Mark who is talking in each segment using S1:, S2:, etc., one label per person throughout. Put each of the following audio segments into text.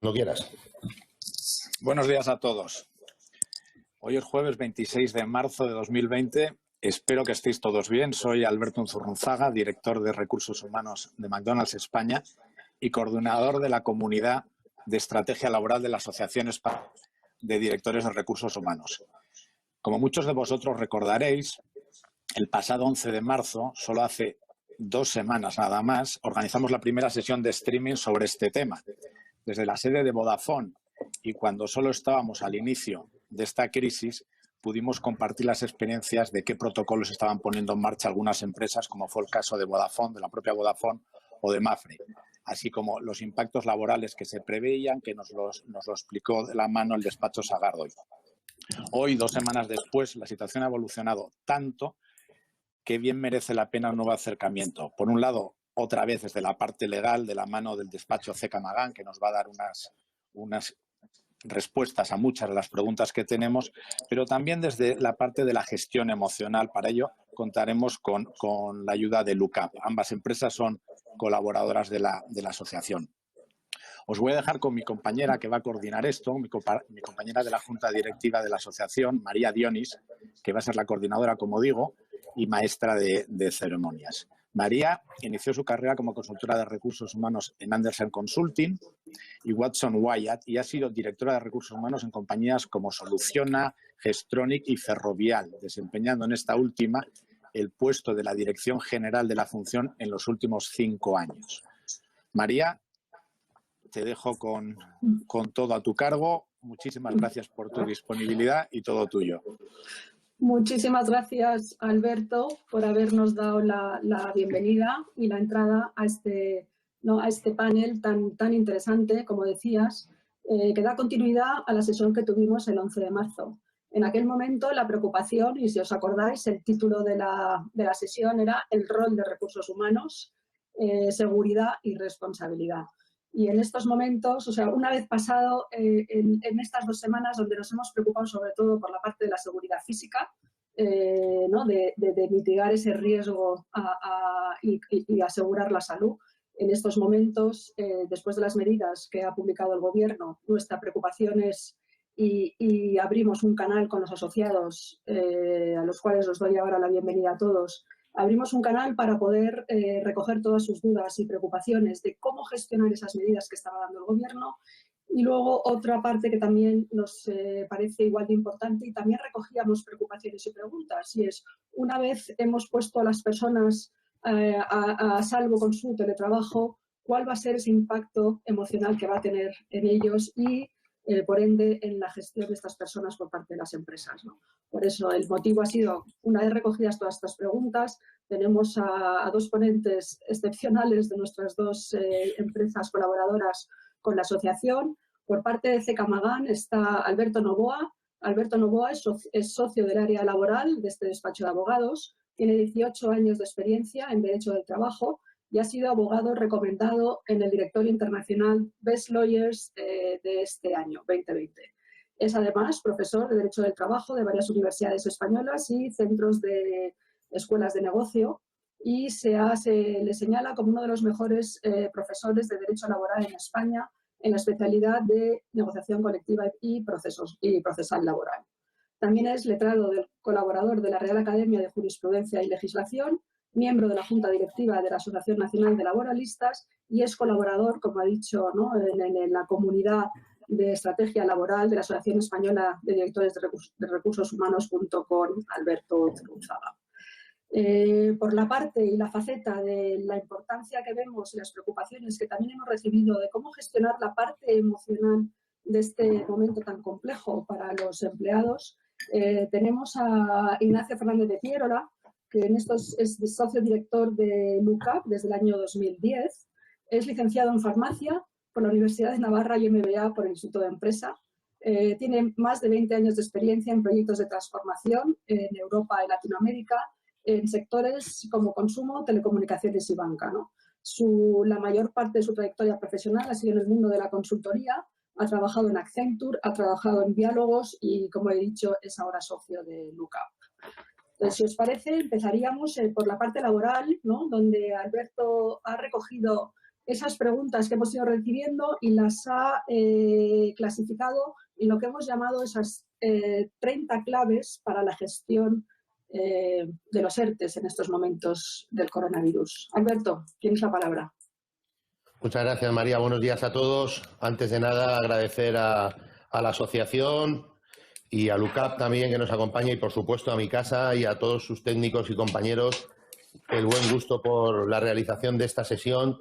S1: Lo quieras.
S2: Buenos días a todos. Hoy es jueves 26 de marzo de 2020. Espero que estéis todos bien. Soy Alberto Unzurrunzaga, director de Recursos Humanos de McDonald's España y coordinador de la comunidad de estrategia laboral de la Asociación Española de Directores de Recursos Humanos. Como muchos de vosotros recordaréis, el pasado 11 de marzo, solo hace 2 semanas nada más, organizamos la primera sesión de streaming sobre este tema. Desde la sede de Vodafone y cuando solo estábamos al inicio de esta crisis, pudimos compartir las experiencias de qué protocolos estaban poniendo en marcha algunas empresas, como fue el caso de Vodafone, de la propia Vodafone o de Mapfre, así como los impactos laborales que se preveían, que nos lo explicó de la mano el despacho Sagardoy. Hoy, 2 semanas después, la situación ha evolucionado tanto que bien merece la pena un nuevo acercamiento. Por un lado, otra vez desde la parte legal, de la mano del despacho CK Magán, que nos va a dar unas respuestas a muchas de las preguntas que tenemos, pero también desde la parte de la gestión emocional. Para ello contaremos con la ayuda de LookUp. Ambas empresas son colaboradoras de la asociación. Os voy a dejar con mi compañera que va a coordinar esto, mi compañera de la Junta Directiva de la asociación, María Dionis, que va a ser la coordinadora, como digo, y maestra de ceremonias. María inició su carrera como consultora de recursos humanos en Andersen Consulting y Watson Wyatt y ha sido directora de recursos humanos en compañías como Soluciona, Gestronic y Ferrovial, desempeñando en esta última el puesto de la dirección general de la función en los últimos 5 años. María, te dejo con todo a tu cargo. Muchísimas gracias por tu disponibilidad y todo tuyo.
S3: Muchísimas gracias, Alberto, por habernos dado la bienvenida y la entrada a este panel tan interesante, como decías, que da continuidad a la sesión que tuvimos el 11 de marzo. En aquel momento, la preocupación, y si os acordáis, el título de la sesión era el rol de recursos humanos, seguridad y responsabilidad. Y en estos momentos, o sea, una vez pasado en estas 2 semanas donde nos hemos preocupado sobre todo por la parte de la seguridad física, ¿no? de mitigar ese riesgo y asegurar la salud, en estos momentos, después de las medidas que ha publicado el Gobierno, nuestra preocupación es, y abrimos un canal con los asociados, a los cuales os doy ahora la bienvenida a todos. Abrimos un canal para poder recoger todas sus dudas y preocupaciones de cómo gestionar esas medidas que estaba dando el Gobierno. Y luego otra parte que también nos parece igual de importante y también recogíamos preocupaciones y preguntas, y es, una vez hemos puesto a las personas a salvo con su teletrabajo, ¿cuál va a ser ese impacto emocional que va a tener en ellos y por ende, en la gestión de estas personas por parte de las empresas, ¿no? Por eso, el motivo ha sido, una vez recogidas todas estas preguntas, tenemos a 2 ponentes excepcionales de nuestras 2 empresas colaboradoras con la asociación. Por parte de CK Magán está Alberto Novoa. Alberto Novoa es socio del área laboral de este despacho de abogados, tiene 18 años de experiencia en Derecho del Trabajo y ha sido abogado recomendado en el directorio internacional Best Lawyers de este año, 2020. Es además profesor de Derecho del Trabajo de varias universidades españolas y centros de escuelas de negocio y se le señala como uno de los mejores profesores de Derecho Laboral en España en la especialidad de negociación colectiva y procesal laboral. También es letrado colaborador de la Real Academia de Jurisprudencia y Legislación, miembro de la Junta Directiva de la Asociación Nacional de Laboralistas y es colaborador, como ha dicho, ¿no? en la comunidad de estrategia laboral de la Asociación Española de Directores de Recursos Humanos junto con Alberto Unzurrunzaga. Por la parte y la faceta de la importancia que vemos y las preocupaciones que también hemos recibido de cómo gestionar la parte emocional de este momento tan complejo para los empleados, tenemos a Ignacio Fernández de Pierola, que en estos es socio director de LookUp desde el año 2010. Es licenciado en farmacia por la Universidad de Navarra y MBA por el Instituto de Empresa. Tiene más de 20 años de experiencia en proyectos de transformación en Europa y Latinoamérica, en sectores como consumo, telecomunicaciones y banca, ¿no? La mayor parte de su trayectoria profesional ha sido en el mundo de la consultoría, ha trabajado en Accenture, ha trabajado en Diálogos y, como he dicho, es ahora socio de LookUp. Entonces, si os parece, empezaríamos por la parte laboral, ¿no? Donde Alberto ha recogido esas preguntas que hemos ido recibiendo y las ha clasificado en lo que hemos llamado esas 30 claves para la gestión de los ERTEs en estos momentos del coronavirus. Alberto, tienes la palabra.
S1: Muchas gracias, María. Buenos días a todos. Antes de nada, agradecer a la asociación y a LUCAP también, que nos acompaña, y por supuesto a mi casa y a todos sus técnicos y compañeros el buen gusto por la realización de esta sesión.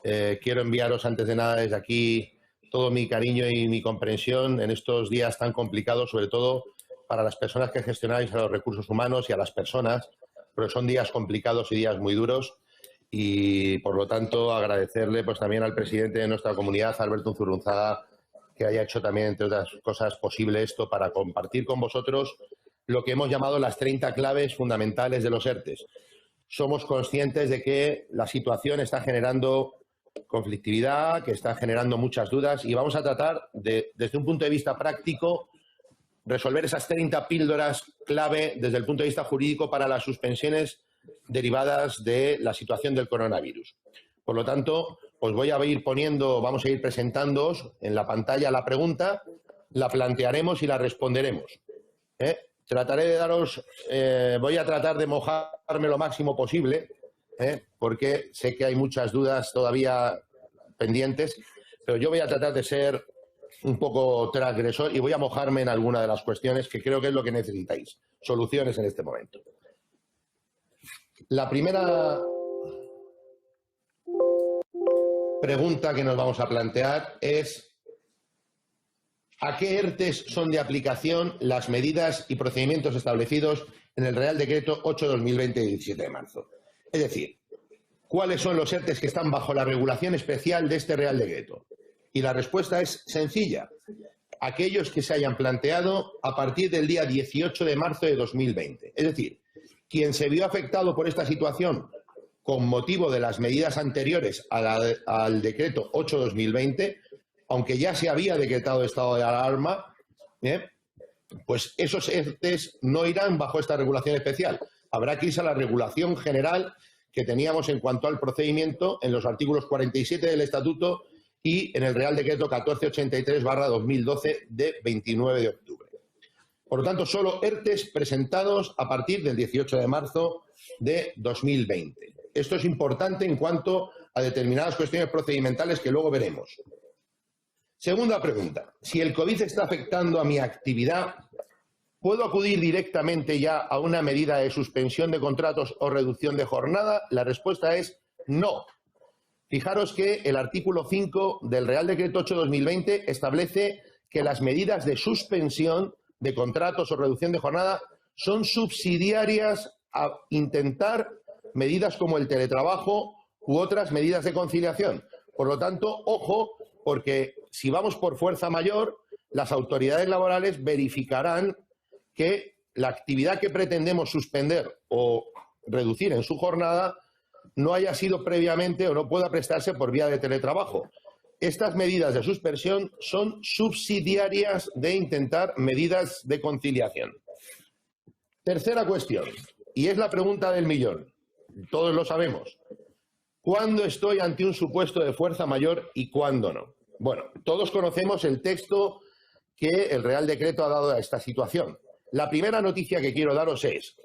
S1: Quiero enviaros antes de nada desde aquí todo mi cariño y mi comprensión en estos días tan complicados, sobre todo para las personas que gestionáis a los recursos humanos y a las personas, porque son días complicados y días muy duros. Y, por lo tanto, agradecerle pues también al presidente de nuestra comunidad, Alberto Unzurrunzaga, que haya hecho también, entre otras cosas, posible esto para compartir con vosotros lo que hemos llamado las 30 claves fundamentales de los ERTEs. Somos conscientes de que la situación está generando conflictividad, que está generando muchas dudas, y vamos a tratar de, desde un punto de vista práctico, resolver esas 30 píldoras clave desde el punto de vista jurídico para las suspensiones derivadas de la situación del coronavirus. Por lo tanto, os voy a ir poniendo, vamos a ir presentándoos en la pantalla la pregunta, la plantearemos y la responderemos. Trataré de daros, voy a tratar de mojarme lo máximo posible, porque sé que hay muchas dudas todavía pendientes, pero yo voy a tratar de ser un poco transgresor y voy a mojarme en alguna de las cuestiones que creo que es lo que necesitáis, soluciones en este momento. La primera pregunta que nos vamos a plantear es: ¿a qué ERTEs son de aplicación las medidas y procedimientos establecidos en el Real Decreto 8/2020 de 17 de marzo? Es decir, ¿cuáles son los ERTEs que están bajo la regulación especial de este Real Decreto? Y la respuesta es sencilla: aquellos que se hayan planteado a partir del día 18 de marzo de 2020. Es decir, quien se vio afectado por esta situación con motivo de las medidas anteriores al decreto 8/2020, aunque ya se había decretado estado de alarma, pues esos ERTEs no irán bajo esta regulación especial. Habrá que irse a la regulación general que teníamos en cuanto al procedimiento en los artículos 47 del Estatuto y en el Real Decreto 1483/2012 de 29 de octubre. Por lo tanto, solo ERTEs presentados a partir del 18 de marzo de 2020. Esto es importante en cuanto a determinadas cuestiones procedimentales que luego veremos. Segunda pregunta: si el COVID está afectando a mi actividad, ¿puedo acudir directamente ya a una medida de suspensión de contratos o reducción de jornada? La respuesta es no. Fijaros que el artículo 5 del Real Decreto 8/2020 establece que las medidas de suspensión de contratos o reducción de jornada son subsidiarias a intentar medidas como el teletrabajo u otras medidas de conciliación. Por lo tanto, ojo, porque si vamos por fuerza mayor, las autoridades laborales verificarán que la actividad que pretendemos suspender o reducir en su jornada no haya sido previamente o no pueda prestarse por vía de teletrabajo. Estas medidas de suspensión son subsidiarias de intentar medidas de conciliación. Tercera cuestión, y es la pregunta del millón. Todos lo sabemos. ¿Cuándo estoy ante un supuesto de fuerza mayor y cuándo no? Bueno, todos conocemos el texto que el Real Decreto ha dado a esta situación. La primera noticia que quiero daros es: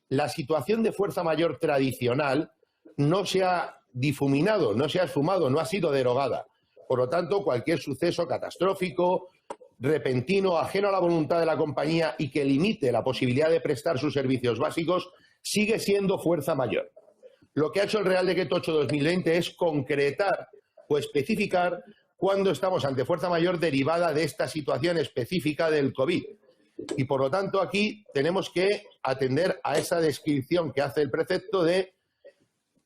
S1: la situación de fuerza mayor tradicional no se ha difuminado, no se ha esfumado, no ha sido derogada. Por lo tanto, cualquier suceso catastrófico, repentino, ajeno a la voluntad de la compañía y que limite la posibilidad de prestar sus servicios básicos, sigue siendo fuerza mayor. Lo que ha hecho el Real Decreto 8/2020 es concretar o especificar cuándo estamos ante fuerza mayor derivada de esta situación específica del COVID. Y, por lo tanto, aquí tenemos que atender a esa descripción que hace el precepto de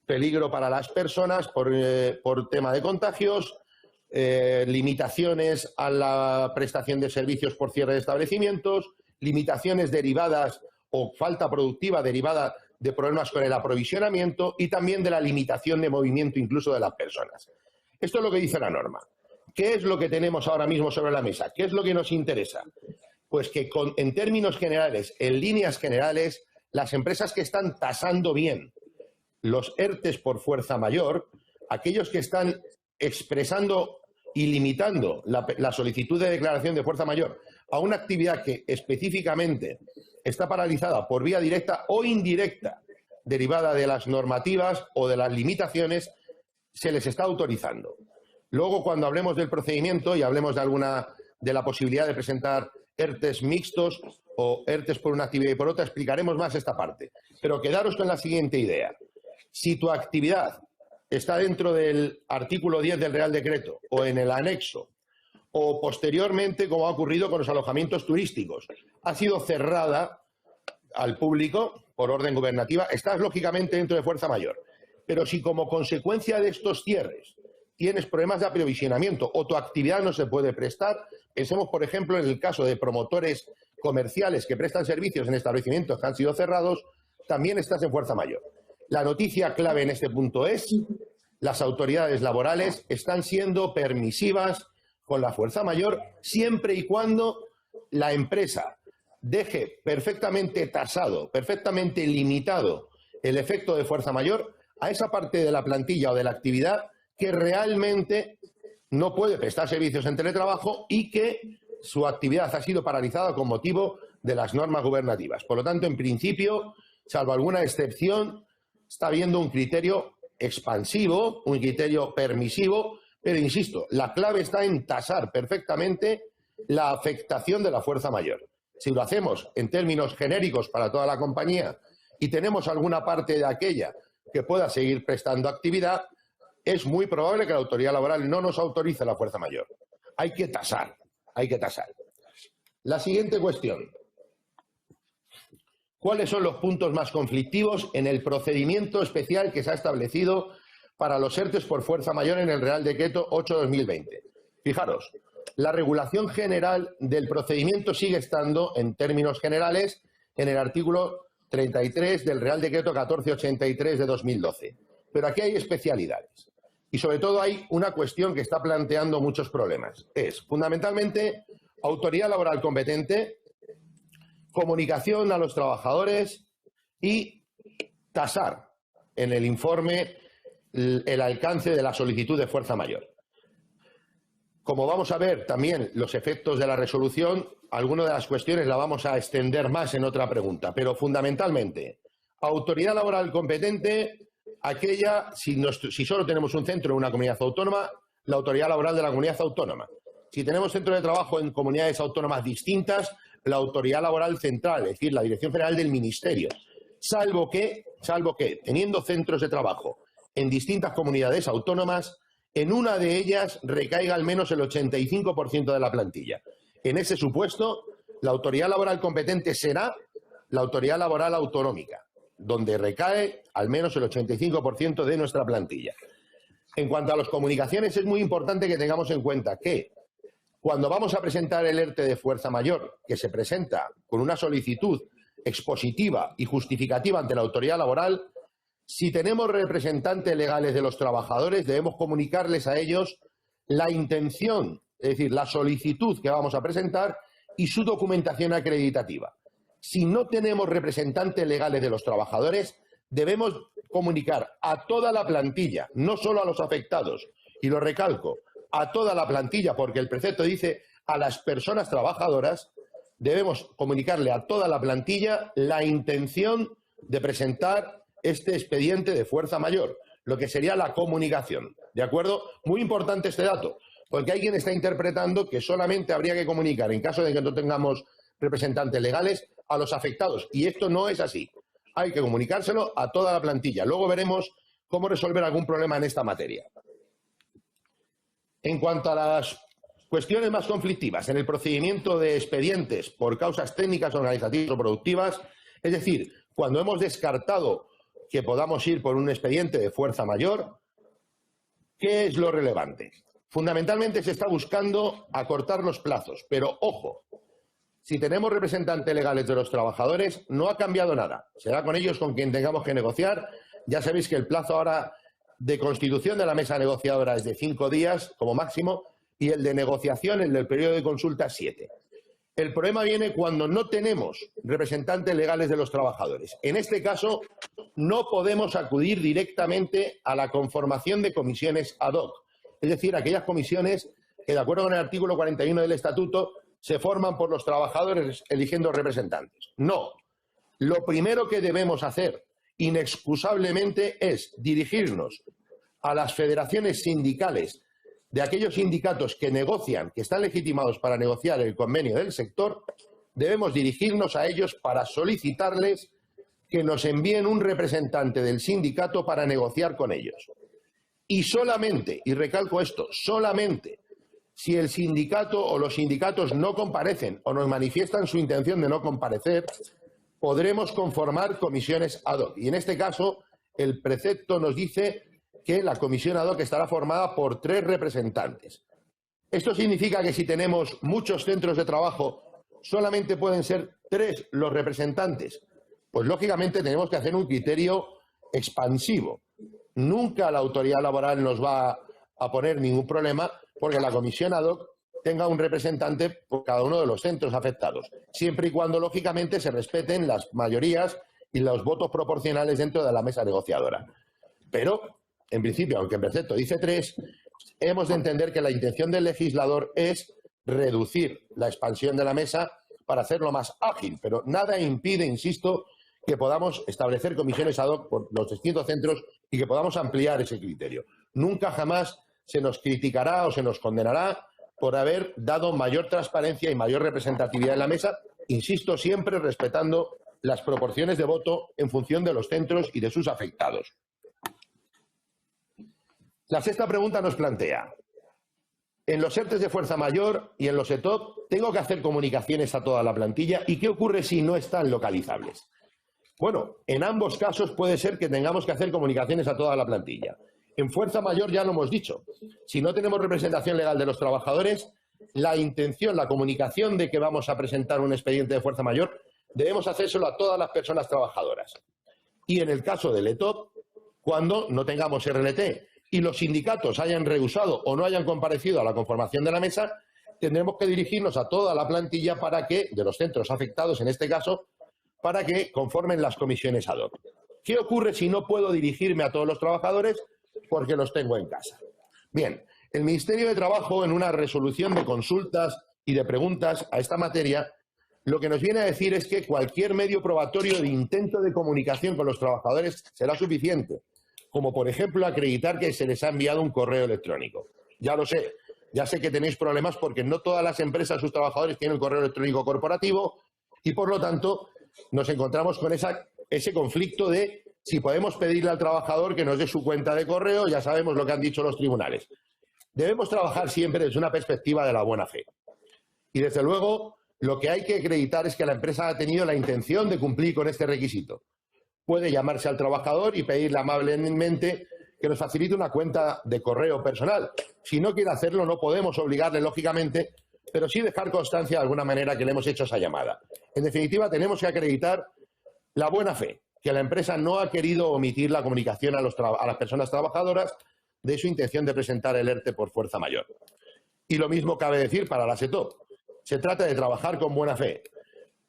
S1: peligro para las personas por tema de contagios, limitaciones a la prestación de servicios por cierre de establecimientos, limitaciones derivadas o falta productiva derivada de problemas con el aprovisionamiento y también de la limitación de movimiento incluso de las personas. Esto es lo que dice la norma. ¿Qué es lo que tenemos ahora mismo sobre la mesa? ¿Qué es lo que nos interesa? Pues que en términos generales, en líneas generales, las empresas que están tasando bien los ERTEs por fuerza mayor, aquellos que están expresando y limitando la solicitud de declaración de fuerza mayor a una actividad que específicamente está paralizada por vía directa o indirecta, derivada de las normativas o de las limitaciones, se les está autorizando. Luego, cuando hablemos del procedimiento y hablemos de la posibilidad de presentar ERTEs mixtos o ERTEs por una actividad y por otra, explicaremos más esta parte. Pero quedaros con la siguiente idea. Si tu actividad está dentro del artículo 10 del Real Decreto o en el anexo, o posteriormente, como ha ocurrido con los alojamientos turísticos, ha sido cerrada al público por orden gubernativa, estás lógicamente dentro de fuerza mayor. Pero si como consecuencia de estos cierres tienes problemas de aprovisionamiento o tu actividad no se puede prestar, pensemos, por ejemplo, en el caso de promotores comerciales que prestan servicios en establecimientos que han sido cerrados, también estás en fuerza mayor. La noticia clave en este punto es: las autoridades laborales están siendo permisivas con la fuerza mayor siempre y cuando la empresa deje perfectamente tasado, perfectamente limitado el efecto de fuerza mayor a esa parte de la plantilla o de la actividad que realmente no puede prestar servicios en teletrabajo y que su actividad ha sido paralizada con motivo de las normas gubernativas. Por lo tanto, en principio, salvo alguna excepción, está habiendo un criterio expansivo, un criterio permisivo, pero insisto, la clave está en tasar perfectamente la afectación de la fuerza mayor. Si lo hacemos en términos genéricos para toda la compañía y tenemos alguna parte de aquella que pueda seguir prestando actividad, es muy probable que la autoridad laboral no nos autorice la fuerza mayor. Hay que tasar, hay que tasar. La siguiente cuestión. ¿Cuáles son los puntos más conflictivos en el procedimiento especial que se ha establecido para los ERTEs por fuerza mayor en el Real Decreto 8/2020? Fijaros, la regulación general del procedimiento sigue estando, en términos generales, en el artículo 33 del Real Decreto 1483 de 2012. Pero aquí hay especialidades. Y sobre todo hay una cuestión que está planteando muchos problemas. Es, fundamentalmente, autoridad laboral competente, comunicación a los trabajadores y tasar en el informe el alcance de la solicitud de fuerza mayor. Como vamos a ver también los efectos de la resolución, algunas de las cuestiones la vamos a extender más en otra pregunta, pero fundamentalmente, autoridad laboral competente, aquella, si solo tenemos un centro en una comunidad autónoma, la autoridad laboral de la comunidad autónoma. Si tenemos centros de trabajo en comunidades autónomas distintas, la autoridad laboral central, es decir, la Dirección General del Ministerio, salvo que, teniendo centros de trabajo en distintas comunidades autónomas, en una de ellas recaiga al menos el 85% de la plantilla. En ese supuesto, la autoridad laboral competente será la autoridad laboral autonómica, donde recae al menos el 85% de nuestra plantilla. En cuanto a las comunicaciones, es muy importante que tengamos en cuenta que cuando vamos a presentar el ERTE de fuerza mayor, que se presenta con una solicitud expositiva y justificativa ante la autoridad laboral, si tenemos representantes legales de los trabajadores, debemos comunicarles a ellos la intención, es decir, la solicitud que vamos a presentar y su documentación acreditativa. Si no tenemos representantes legales de los trabajadores, debemos comunicar a toda la plantilla, no solo a los afectados, y lo recalco, a toda la plantilla, porque el precepto dice a las personas trabajadoras, debemos comunicarle a toda la plantilla la intención de presentar este expediente de fuerza mayor, lo que sería la comunicación, ¿de acuerdo? Muy importante este dato, porque hay quien está interpretando que solamente habría que comunicar, en caso de que no tengamos representantes legales, a los afectados, y esto no es así. Hay que comunicárselo a toda la plantilla. Luego veremos cómo resolver algún problema en esta materia. En cuanto a las cuestiones más conflictivas en el procedimiento de expedientes por causas técnicas, organizativas o productivas, es decir, cuando hemos descartado que podamos ir por un expediente de fuerza mayor, ¿qué es lo relevante? Fundamentalmente se está buscando acortar los plazos, pero ojo, si tenemos representantes legales de los trabajadores, no ha cambiado nada. Será con ellos con quien tengamos que negociar. Ya sabéis que el plazo ahora de constitución de la mesa negociadora es de 5 días como máximo y el de negociación, el del periodo de consulta, 7. El problema viene cuando no tenemos representantes legales de los trabajadores. En este caso, no podemos acudir directamente a la conformación de comisiones ad hoc. Es decir, aquellas comisiones que, de acuerdo con el artículo 41 del Estatuto, se forman por los trabajadores eligiendo representantes. No. Lo primero que debemos hacer, inexcusablemente, es dirigirnos a las federaciones sindicales de aquellos sindicatos que negocian, que están legitimados para negociar el convenio del sector. Debemos dirigirnos a ellos para solicitarles que nos envíen un representante del sindicato para negociar con ellos. Y solamente, y recalco esto, solamente si el sindicato o los sindicatos no comparecen o nos manifiestan su intención de no comparecer, podremos conformar comisiones ad hoc. Y en este caso, el precepto nos dice que la comisión ad hoc estará formada por 3 representantes. Esto significa que si tenemos muchos centros de trabajo, solamente pueden ser 3 los representantes. Pues lógicamente tenemos que hacer un criterio expansivo. Nunca la autoridad laboral nos va a poner ningún problema porque la comisión ad hoc tenga un representante por cada uno de los centros afectados, siempre y cuando, lógicamente, se respeten las mayorías y los votos proporcionales dentro de la mesa negociadora. Pero, en principio, aunque el precepto dice 3, hemos de entender que la intención del legislador es reducir la expansión de la mesa para hacerlo más ágil, pero nada impide, insisto, que podamos establecer comisiones ad hoc por los distintos centros y que podamos ampliar ese criterio. Nunca jamás se nos criticará o se nos condenará por haber dado mayor transparencia y mayor representatividad en la mesa, insisto, siempre respetando las proporciones de voto en función de los centros y de sus afectados. La sexta pregunta nos plantea: en los ERTEs de fuerza mayor y en los ETOP, ¿tengo que hacer comunicaciones a toda la plantilla? ¿Y qué ocurre si no están localizables? Bueno, en ambos casos puede ser que tengamos que hacer comunicaciones a toda la plantilla. En fuerza mayor ya lo hemos dicho. Si no tenemos representación legal de los trabajadores, la intención, la comunicación de que vamos a presentar un expediente de fuerza mayor, debemos hacérselo a todas las personas trabajadoras. Y en el caso del ETOP, cuando no tengamos RLT y los sindicatos hayan rehusado o no hayan comparecido a la conformación de la mesa, tendremos que dirigirnos a toda la plantilla para que, de los centros afectados en este caso, para que conformen las comisiones ad hoc. ¿Qué ocurre si no puedo dirigirme a todos los trabajadores porque los tengo en casa? Bien, el Ministerio de Trabajo, en una resolución de consultas y de preguntas a esta materia, lo que nos viene a decir es que cualquier medio probatorio de intento de comunicación con los trabajadores será suficiente, como por ejemplo acreditar que se les ha enviado un correo electrónico. Ya lo sé, ya sé que tenéis problemas porque no todas las empresas, sus trabajadores, tienen correo electrónico corporativo y por lo tanto nos encontramos con ese conflicto de si podemos pedirle al trabajador que nos dé su cuenta de correo. Ya sabemos lo que han dicho los tribunales. Debemos trabajar siempre desde una perspectiva de la buena fe. Y desde luego, lo que hay que acreditar es que la empresa ha tenido la intención de cumplir con este requisito. Puede llamarse al trabajador y pedirle amablemente que nos facilite una cuenta de correo personal. Si no quiere hacerlo, no podemos obligarle, lógicamente, pero sí dejar constancia de alguna manera que le hemos hecho esa llamada. En definitiva, tenemos que acreditar la buena fe, que la empresa no ha querido omitir la comunicación a las personas trabajadoras de su intención de presentar el ERTE por fuerza mayor. Y lo mismo cabe decir para la ETOP. Se trata de trabajar con buena fe.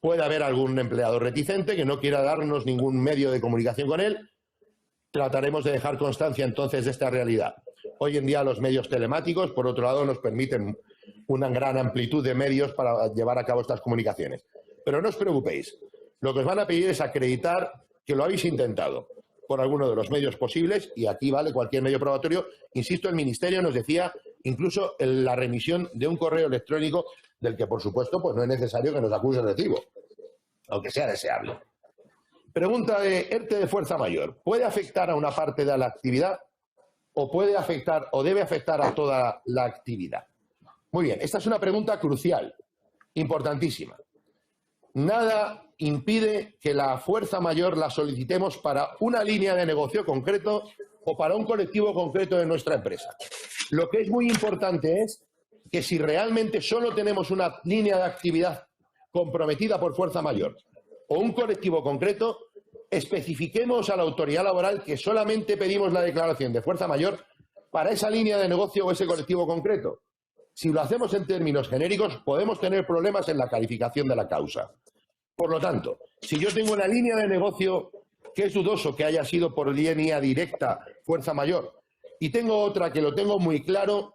S1: Puede haber algún empleado reticente que no quiera darnos ningún medio de comunicación con él. Trataremos de dejar constancia entonces de esta realidad. Hoy en día los medios telemáticos, por otro lado, nos permiten una gran amplitud de medios para llevar a cabo estas comunicaciones. Pero no os preocupéis. Lo que os van a pedir es acreditar que lo habéis intentado por alguno de los medios posibles, y aquí vale cualquier medio probatorio. Insisto, el Ministerio nos decía incluso la remisión de un correo electrónico del que, por supuesto, pues no es necesario que nos acuse el recibo, aunque sea deseable. Pregunta de ERTE de fuerza mayor. ¿Puede afectar a una parte de la actividad o puede afectar o debe afectar a toda la actividad? Muy bien, esta es una pregunta crucial, importantísima. Nada impide que la fuerza mayor la solicitemos para una línea de negocio concreto o para un colectivo concreto de nuestra empresa. Lo que es muy importante es que si realmente solo tenemos una línea de actividad comprometida por fuerza mayor o un colectivo concreto, especifiquemos a la autoridad laboral que solamente pedimos la declaración de fuerza mayor para esa línea de negocio o ese colectivo concreto. Si lo hacemos en términos genéricos, podemos tener problemas en la calificación de la causa. Por lo tanto, si yo tengo una línea de negocio que es dudoso que haya sido por línea directa, fuerza mayor, y tengo otra que lo tengo muy claro,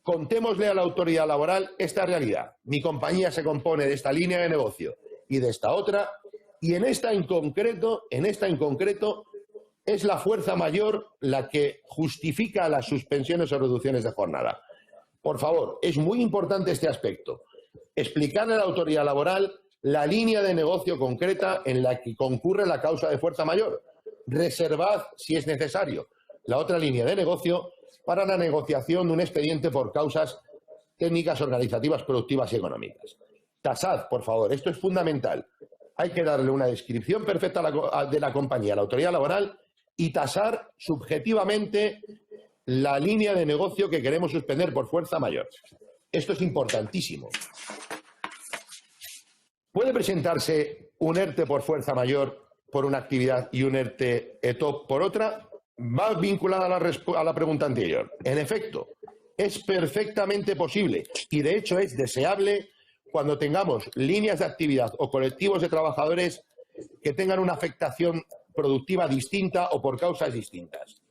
S1: contémosle a la autoridad laboral esta realidad. Mi compañía se compone de esta línea de negocio y de esta otra, y en esta en concreto, es la fuerza mayor la que justifica las suspensiones o reducciones de jornada. Por favor, es muy importante este aspecto. Explicarle a la autoridad laboral la línea de negocio concreta en la que concurre la causa de fuerza mayor. Reservad, si es necesario, la otra línea de negocio para la negociación de un expediente por causas técnicas, organizativas, productivas y económicas. Tasad, por favor, esto es fundamental. Hay que darle una descripción perfecta de la compañía a la autoridad laboral y tasar subjetivamente la línea de negocio que queremos suspender por fuerza mayor. Esto es importantísimo. ¿Puede presentarse un ERTE por fuerza mayor por una actividad y un ERTE ETOP por otra? Va vinculada a la pregunta anterior. En efecto, es perfectamente posible y de hecho es deseable cuando tengamos líneas de actividad o colectivos de trabajadores que tengan una afectación productiva distinta o por causas distintas.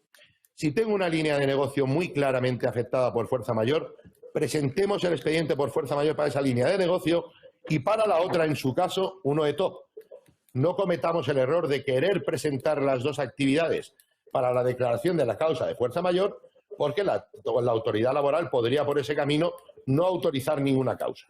S1: Si tengo una línea de negocio muy claramente afectada por fuerza mayor, presentemos el expediente por fuerza mayor para esa línea de negocio y para la otra, en su caso, uno ETOP. No cometamos el error de querer presentar las dos actividades para la declaración de la causa de fuerza mayor, porque la autoridad laboral podría, por ese camino, no autorizar ninguna causa.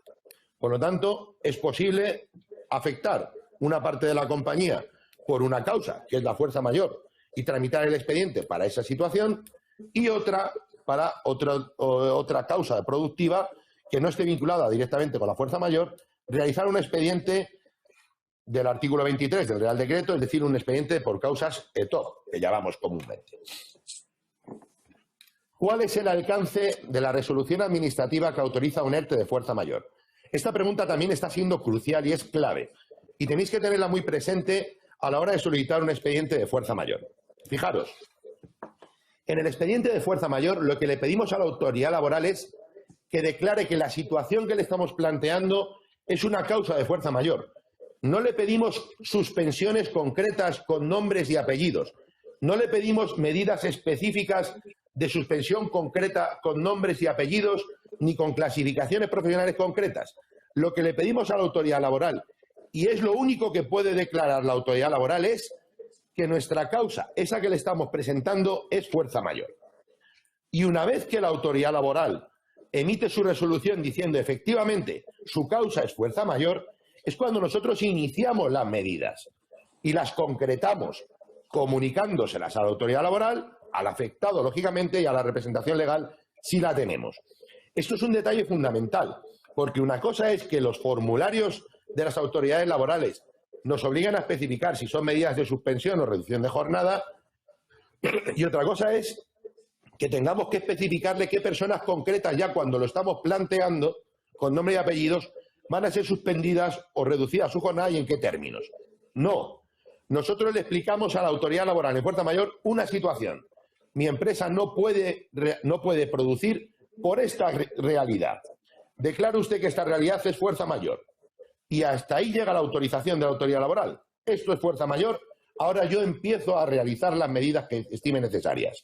S1: Por lo tanto, es posible afectar una parte de la compañía por una causa, que es la fuerza mayor, y tramitar el expediente para esa situación, y otra para otra causa productiva que no esté vinculada directamente con la fuerza mayor, realizar un expediente del artículo 23 del Real Decreto, es decir, un expediente por causas ETOP, que llamamos comúnmente. ¿Cuál es el alcance de la resolución administrativa que autoriza un ERTE de fuerza mayor? Esta pregunta también está siendo crucial y es clave, y tenéis que tenerla muy presente a la hora de solicitar un expediente de fuerza mayor. Fijaros, en el expediente de fuerza mayor lo que le pedimos a la autoridad laboral es que declare que la situación que le estamos planteando es una causa de fuerza mayor. No le pedimos suspensiones concretas con nombres y apellidos. No le pedimos medidas específicas de suspensión concreta con nombres y apellidos ni con clasificaciones profesionales concretas. Lo que le pedimos a la autoridad laboral, y es lo único que puede declarar la autoridad laboral, es que nuestra causa, esa que le estamos presentando, es fuerza mayor. Y una vez que la autoridad laboral emite su resolución diciendo efectivamente su causa es fuerza mayor, es cuando nosotros iniciamos las medidas y las concretamos, comunicándoselas a la autoridad laboral, al afectado, lógicamente, y a la representación legal, si la tenemos. Esto es un detalle fundamental, porque una cosa es que los formularios de las autoridades laborales nos obligan a especificar si son medidas de suspensión o reducción de jornada, y otra cosa es que tengamos que especificarle qué personas concretas, ya cuando lo estamos planteando, con nombre y apellidos, van a ser suspendidas o reducidas su jornada y en qué términos. No. Nosotros le explicamos a la autoridad laboral en fuerza mayor una situación. Mi empresa no puede producir por esta realidad. Declara usted que esta realidad es fuerza mayor. Y hasta ahí llega la autorización de la autoridad laboral. Esto es fuerza mayor. Ahora yo empiezo a realizar las medidas que estime necesarias.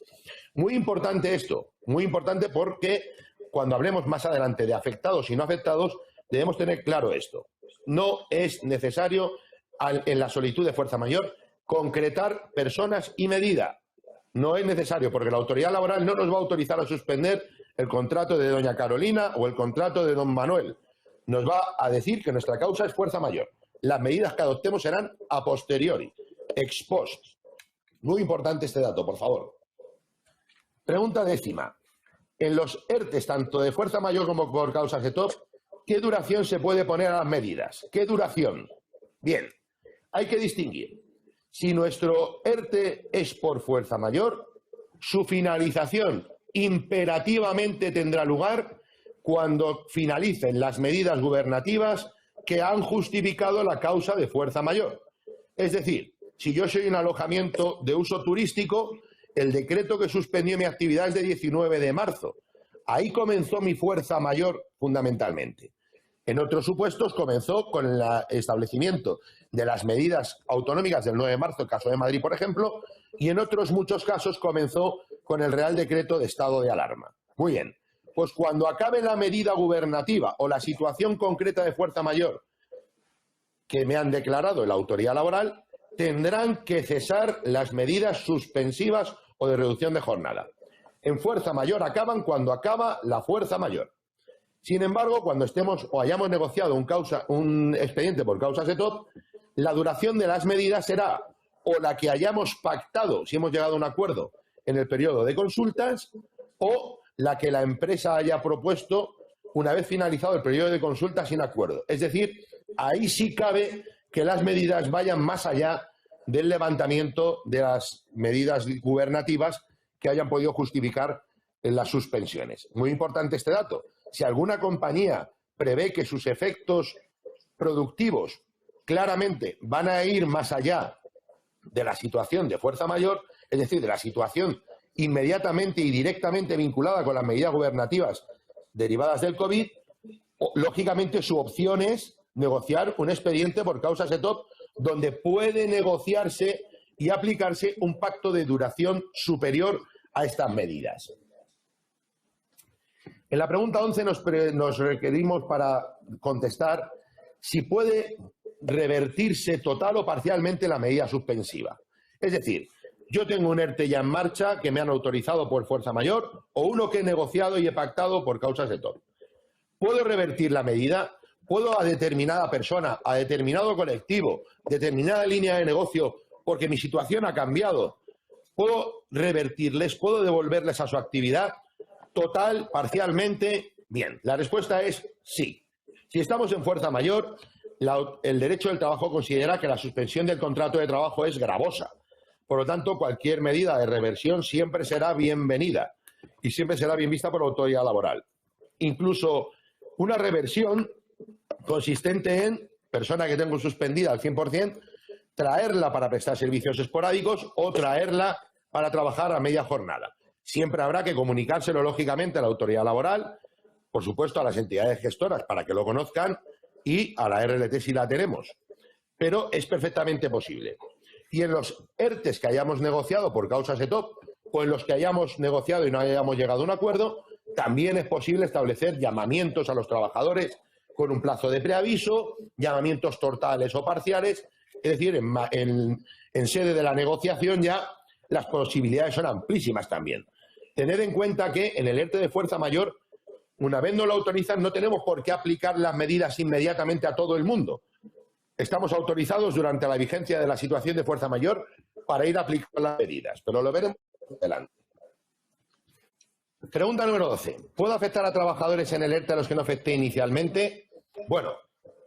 S1: Muy importante esto. Muy importante porque cuando hablemos más adelante de afectados y no afectados, debemos tener claro esto. No es necesario en la solicitud de fuerza mayor concretar personas y medida. No es necesario porque la autoridad laboral no nos va a autorizar a suspender el contrato de doña Carolina o el contrato de don Manuel. Nos va a decir que nuestra causa es fuerza mayor. Las medidas que adoptemos serán a posteriori, ex post. Muy importante este dato, por favor. Pregunta 10ª. En los ERTEs, tanto de fuerza mayor como por causas ETOP, ¿qué duración se puede poner a las medidas? ¿Qué duración? Bien, hay que distinguir. Si nuestro ERTE es por fuerza mayor, su finalización imperativamente tendrá lugar cuando finalicen las medidas gubernativas que han justificado la causa de fuerza mayor. Es decir, si yo soy un alojamiento de uso turístico, el decreto que suspendió mi actividad es de 19 de marzo. Ahí comenzó mi fuerza mayor fundamentalmente. En otros supuestos comenzó con el establecimiento de las medidas autonómicas del 9 de marzo, el caso de Madrid, por ejemplo, y en otros muchos casos comenzó con el Real Decreto de estado de alarma. Muy bien, pues cuando acabe la medida gubernativa o la situación concreta de fuerza mayor que me han declarado la autoridad laboral, tendrán que cesar las medidas suspensivas o de reducción de jornada. En fuerza mayor acaban cuando acaba la fuerza mayor. Sin embargo, cuando estemos o hayamos negociado un expediente por causas de top, la duración de las medidas será o la que hayamos pactado, si hemos llegado a un acuerdo en el periodo de consultas, o la que la empresa haya propuesto una vez finalizado el periodo de consultas sin acuerdo. Es decir, ahí sí cabe que las medidas vayan más allá del levantamiento de las medidas gubernativas que hayan podido justificar las suspensiones. Muy importante este dato. Si alguna compañía prevé que sus efectos productivos claramente van a ir más allá de la situación de fuerza mayor, es decir, de la situación inmediatamente y directamente vinculada con las medidas gubernativas derivadas del COVID, lógicamente su opción es negociar un expediente por causas de top donde puede negociarse y aplicarse un pacto de duración superior a estas medidas. En la pregunta 11 nos requerimos para contestar si puede revertirse total o parcialmente la medida suspensiva. Es decir, yo tengo un ERTE ya en marcha que me han autorizado por fuerza mayor o uno que he negociado y he pactado por causas de top. ¿Puedo revertir la medida? ¿Puedo a determinada persona, a determinado colectivo, determinada línea de negocio, porque mi situación ha cambiado, puedo revertirles, puedo devolverles a su actividad? Total, parcialmente, bien. La respuesta es sí. Si estamos en fuerza mayor, el derecho del trabajo considera que la suspensión del contrato de trabajo es gravosa. Por lo tanto, cualquier medida de reversión siempre será bienvenida y siempre será bien vista por la autoridad laboral. Incluso una reversión consistente en persona que tengo suspendida al 100%, traerla para prestar servicios esporádicos o traerla para trabajar a media jornada. Siempre habrá que comunicárselo, lógicamente, a la autoridad laboral, por supuesto a las entidades gestoras para que lo conozcan y a la RLT si la tenemos. Pero es perfectamente posible. Y en los ERTES que hayamos negociado por causas de top o en los que hayamos negociado y no hayamos llegado a un acuerdo, también es posible establecer llamamientos a los trabajadores con un plazo de preaviso, llamamientos totales o parciales. Es decir, en sede de la negociación ya las posibilidades son amplísimas también. Tened en cuenta que en el ERTE de fuerza mayor, una vez no lo autorizan, no tenemos por qué aplicar las medidas inmediatamente a todo el mundo. Estamos autorizados durante la vigencia de la situación de fuerza mayor para ir aplicando las medidas, pero lo veremos más adelante. Pregunta número 12. ¿Puedo afectar a trabajadores en el ERTE a los que no afecté inicialmente? Bueno,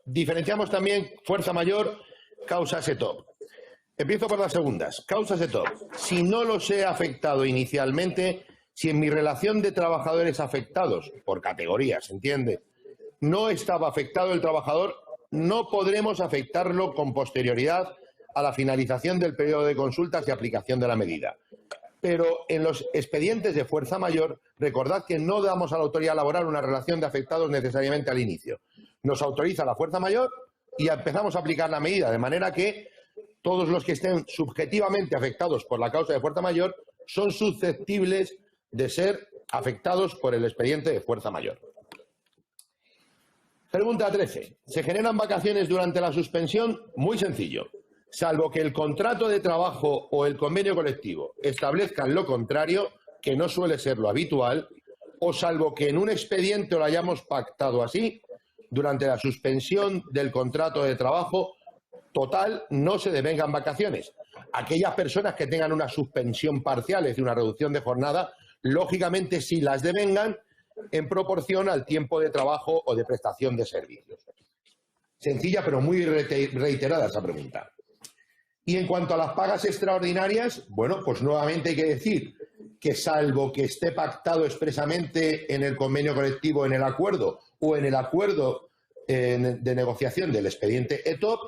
S1: diferenciamos también fuerza mayor, causas ETOP. Empiezo por las segundas. Causas ETOP. Si no los he afectado inicialmente, si en mi relación de trabajadores afectados, por categorías, ¿entiende?, no estaba afectado el trabajador, no podremos afectarlo con posterioridad a la finalización del periodo de consultas y aplicación de la medida. Pero en los expedientes de fuerza mayor, recordad que no damos a la autoridad laboral una relación de afectados necesariamente al inicio. Nos autoriza la fuerza mayor y empezamos a aplicar la medida, de manera que todos los que estén subjetivamente afectados por la causa de fuerza mayor son susceptibles de ser afectados por el expediente de fuerza mayor. Pregunta 13. ¿Se generan vacaciones durante la suspensión? Muy sencillo. Salvo que el contrato de trabajo o el convenio colectivo establezcan lo contrario, que no suele ser lo habitual, o salvo que en un expediente lo hayamos pactado así, durante la suspensión del contrato de trabajo total no se devengan vacaciones. Aquellas personas que tengan una suspensión parcial, es decir, una reducción de jornada, lógicamente sí las devengan en proporción al tiempo de trabajo o de prestación de servicios. Sencilla pero muy reiterada esa pregunta. Y en cuanto a las pagas extraordinarias, bueno, pues nuevamente hay que decir que salvo que esté pactado expresamente en el convenio colectivo, en el acuerdo o en el acuerdo de negociación del expediente ETOP,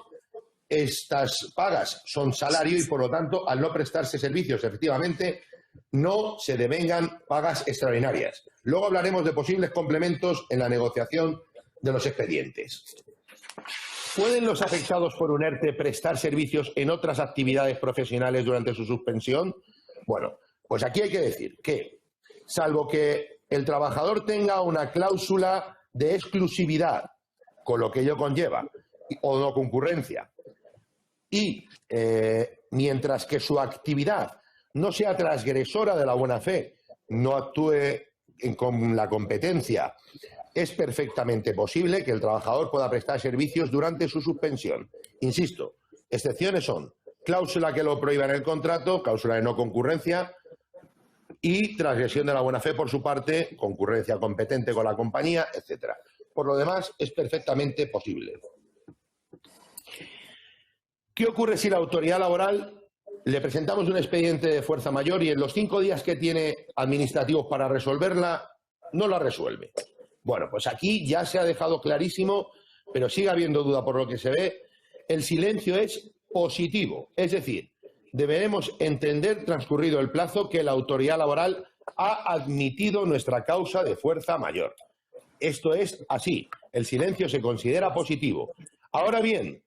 S1: estas pagas son salario y, por lo tanto, al no prestarse servicios, efectivamente, no se devengan pagas extraordinarias. Luego hablaremos de posibles complementos en la negociación de los expedientes. ¿Pueden los afectados por un ERTE prestar servicios en otras actividades profesionales durante su suspensión? Bueno, pues aquí hay que decir que, salvo que el trabajador tenga una cláusula de exclusividad, con lo que ello conlleva, o no concurrencia, y mientras que su actividad no sea transgresora de la buena fe, no actúe con la competencia, es perfectamente posible que el trabajador pueda prestar servicios durante su suspensión. Insisto, excepciones son cláusula que lo prohíba en el contrato, cláusula de no concurrencia y transgresión de la buena fe por su parte, concurrencia competente con la compañía, etcétera. Por lo demás, es perfectamente posible. ¿Qué ocurre si la autoridad laboral le presentamos un expediente de fuerza mayor y en los 5 días que tiene administrativos para resolverla, no la resuelve? Bueno, pues aquí ya se ha dejado clarísimo, pero sigue habiendo duda por lo que se ve, el silencio es positivo. Es decir, deberemos entender, transcurrido el plazo, que la autoridad laboral ha admitido nuestra causa de fuerza mayor. Esto es así, el silencio se considera positivo. Ahora bien,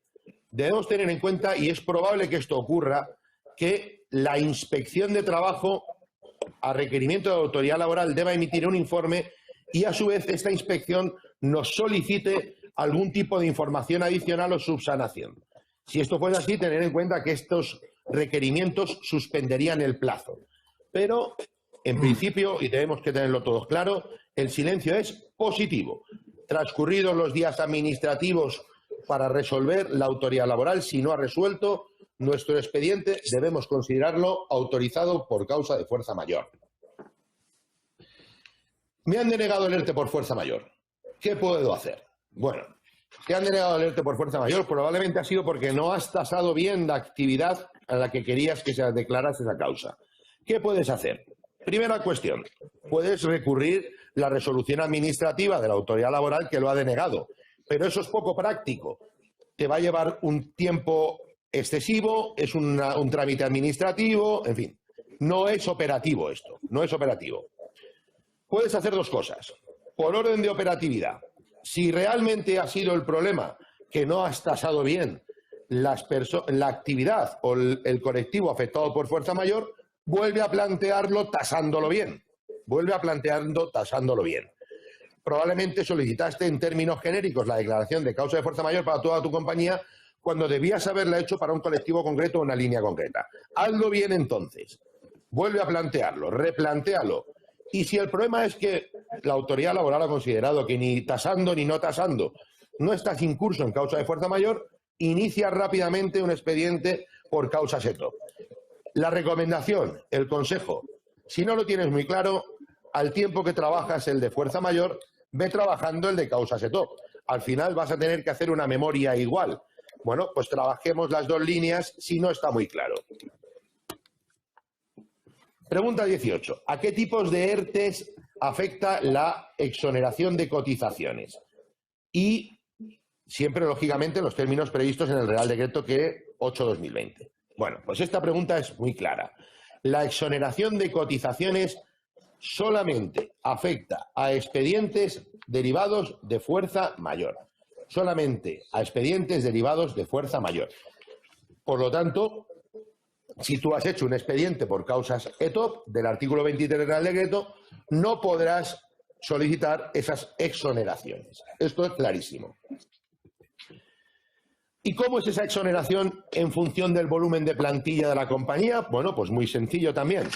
S1: debemos tener en cuenta, y es probable que esto ocurra, que la inspección de trabajo, a requerimiento de la autoridad laboral, deba emitir un informe y a su vez esta inspección nos solicite algún tipo de información adicional o subsanación. Si esto fuese así, tener en cuenta que estos requerimientos suspenderían el plazo. Pero, en principio, y tenemos que tenerlo todos claro, el silencio es positivo. Transcurridos los días administrativos para resolver, la autoridad laboral, si no ha resuelto nuestro expediente, debemos considerarlo autorizado por causa de fuerza mayor. Me han denegado el ERTE por fuerza mayor. ¿Qué puedo hacer? Bueno, te han denegado el ERTE por fuerza mayor, probablemente ha sido porque no has tasado bien la actividad a la que querías que se declarase esa causa. ¿Qué puedes hacer? Primera cuestión, puedes recurrir la resolución administrativa de la autoridad laboral que lo ha denegado, pero eso es poco práctico. Te va a llevar un tiempo excesivo, es un trámite administrativo, en fin, no es operativo esto, no es operativo. Puedes hacer dos cosas. Por orden de operatividad, si realmente ha sido el problema que no has tasado bien la actividad o el colectivo afectado por fuerza mayor, vuelve a plantearlo tasándolo bien. Vuelve a plantearlo tasándolo bien. Probablemente solicitaste en términos genéricos la declaración de causa de fuerza mayor para toda tu compañía cuando debías haberla hecho para un colectivo concreto o una línea concreta. Hazlo bien entonces. Vuelve a plantearlo, replantéalo. Y si el problema es que la autoridad laboral ha considerado que ni tasando ni no tasando no estás incurso en causa de fuerza mayor, inicia rápidamente un expediente por causa SETO. La recomendación, el consejo, si no lo tienes muy claro, al tiempo que trabajas el de fuerza mayor, ve trabajando el de causa SETO. Al final vas a tener que hacer una memoria igual. Bueno, pues trabajemos las dos líneas si no está muy claro. Pregunta 18. ¿A qué tipos de ERTES afecta la exoneración de cotizaciones? Y siempre, lógicamente, los términos previstos en el Real Decreto que 8/2020. Bueno, pues esta pregunta es muy clara. La exoneración de cotizaciones solamente afecta a expedientes derivados de fuerza mayor. Solamente a expedientes derivados de fuerza mayor. Por lo tanto, si tú has hecho un expediente por causas ETOP del artículo 23 del Real Decreto, no podrás solicitar esas exoneraciones. Esto es clarísimo. ¿Y cómo es esa exoneración en función del volumen de plantilla de la compañía? Bueno, pues muy sencillo también.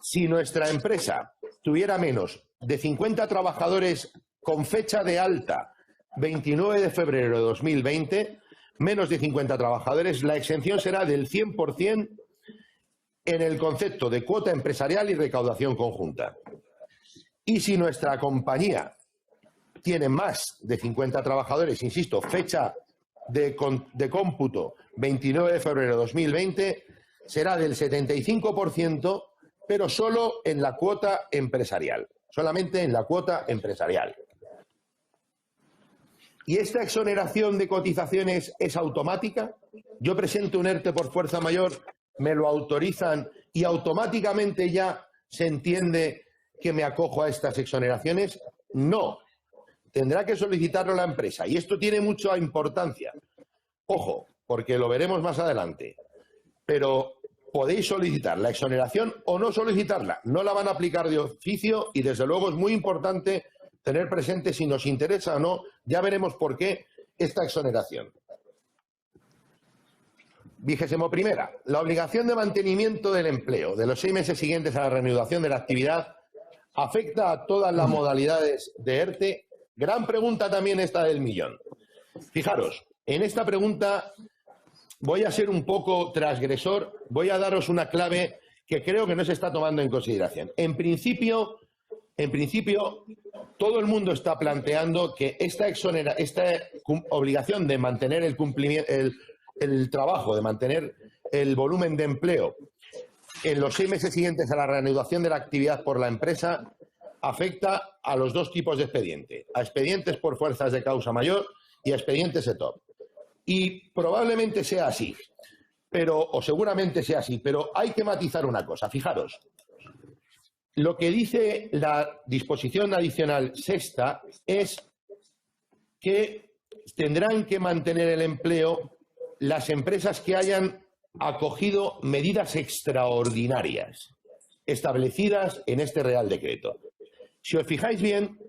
S1: Si nuestra empresa tuviera menos de 50 trabajadores con fecha de alta 29 de febrero de 2020, menos de 50 trabajadores, la exención será del 100% en el concepto de cuota empresarial y recaudación conjunta. Y si nuestra compañía tiene más de 50 trabajadores, insisto, fecha de cómputo 29 de febrero de 2020, será del 75%, pero solo en la cuota empresarial, solamente en la cuota empresarial. ¿Y esta exoneración de cotizaciones es automática? Yo presento un ERTE por fuerza mayor, me lo autorizan y automáticamente ya se entiende que me acojo a estas exoneraciones? No. Tendrá que solicitarlo la empresa. Y esto tiene mucha importancia. Ojo, porque lo veremos más adelante. Pero podéis solicitar la exoneración o no solicitarla. No la van a aplicar de oficio y, desde luego, es muy importante tener presente si nos interesa o no. Ya veremos por qué esta exoneración. 21ª. La obligación de mantenimiento del empleo de los 6 meses siguientes a la reanudación de la actividad afecta a todas las modalidades de ERTE. Gran pregunta también esta del millón. Fijaros, en esta pregunta voy a ser un poco transgresor, voy a daros una clave que creo que no se está tomando en consideración. En principio, todo el mundo está planteando que esta obligación de mantener el cumplimiento, el trabajo, de mantener el volumen de empleo en los 6 meses siguientes a la reanudación de la actividad por la empresa afecta a los dos tipos de expediente, a expedientes por fuerzas de causa mayor y a expedientes ETOP. Y probablemente sea así, o seguramente sea así, pero hay que matizar una cosa. Fijaros, lo que dice la disposición adicional sexta es que tendrán que mantener el empleo las empresas que hayan acogido medidas extraordinarias establecidas en este Real Decreto. Si os fijáis bien,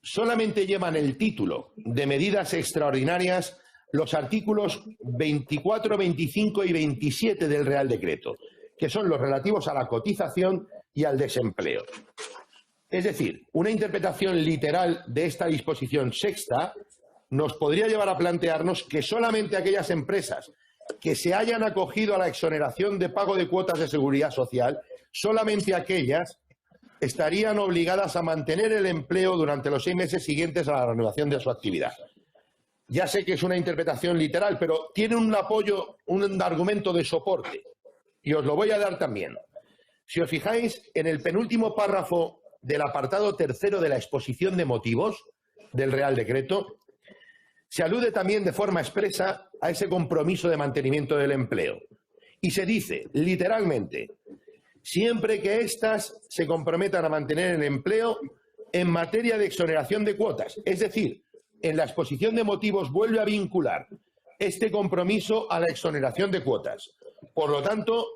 S1: solamente llevan el título de medidas extraordinarias los artículos 24, 25 y 27 del Real Decreto, que son los relativos a la cotización y al desempleo. Es decir, una interpretación literal de esta disposición sexta nos podría llevar a plantearnos que solamente aquellas empresas que se hayan acogido a la exoneración de pago de cuotas de seguridad social, solamente aquellas estarían obligadas a mantener el empleo durante los 6 meses siguientes a la reanudación de su actividad. Ya sé que es una interpretación literal, pero tiene un apoyo, un argumento de soporte, y os lo voy a dar también. Si os fijáis, en el penúltimo párrafo del apartado tercero de la exposición de motivos del Real Decreto, se alude también de forma expresa a ese compromiso de mantenimiento del empleo. Y se dice, literalmente, siempre que éstas se comprometan a mantener el empleo en materia de exoneración de cuotas. Es decir, en la exposición de motivos vuelve a vincular este compromiso a la exoneración de cuotas. Por lo tanto,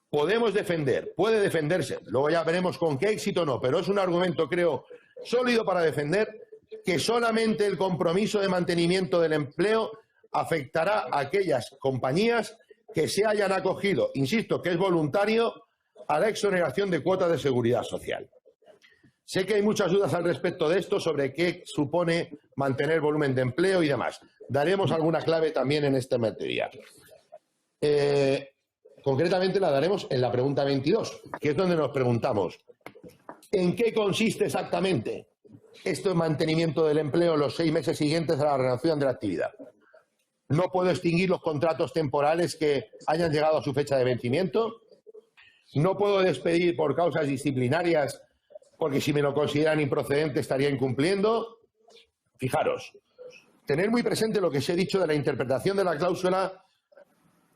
S1: podemos defender, puede defenderse, luego ya veremos con qué éxito no, pero es un argumento, creo, sólido para defender que solamente el compromiso de mantenimiento del empleo afectará a aquellas compañías que se hayan acogido, insisto, que es voluntario, a la exoneración de cuotas de seguridad social. Sé que hay muchas dudas al respecto de esto, sobre qué supone mantener volumen de empleo y demás. Daremos alguna clave también en este material. Concretamente la daremos en la pregunta 22, que es donde nos preguntamos ¿en qué consiste exactamente esto de mantenimiento del empleo en los 6 meses siguientes a la reanudación de la actividad? No puedo extinguir los contratos temporales que hayan llegado a su fecha de vencimiento. No puedo despedir por causas disciplinarias porque si me lo consideran improcedente estaría incumpliendo. Fijaros, tener muy presente lo que os he dicho de la interpretación de la cláusula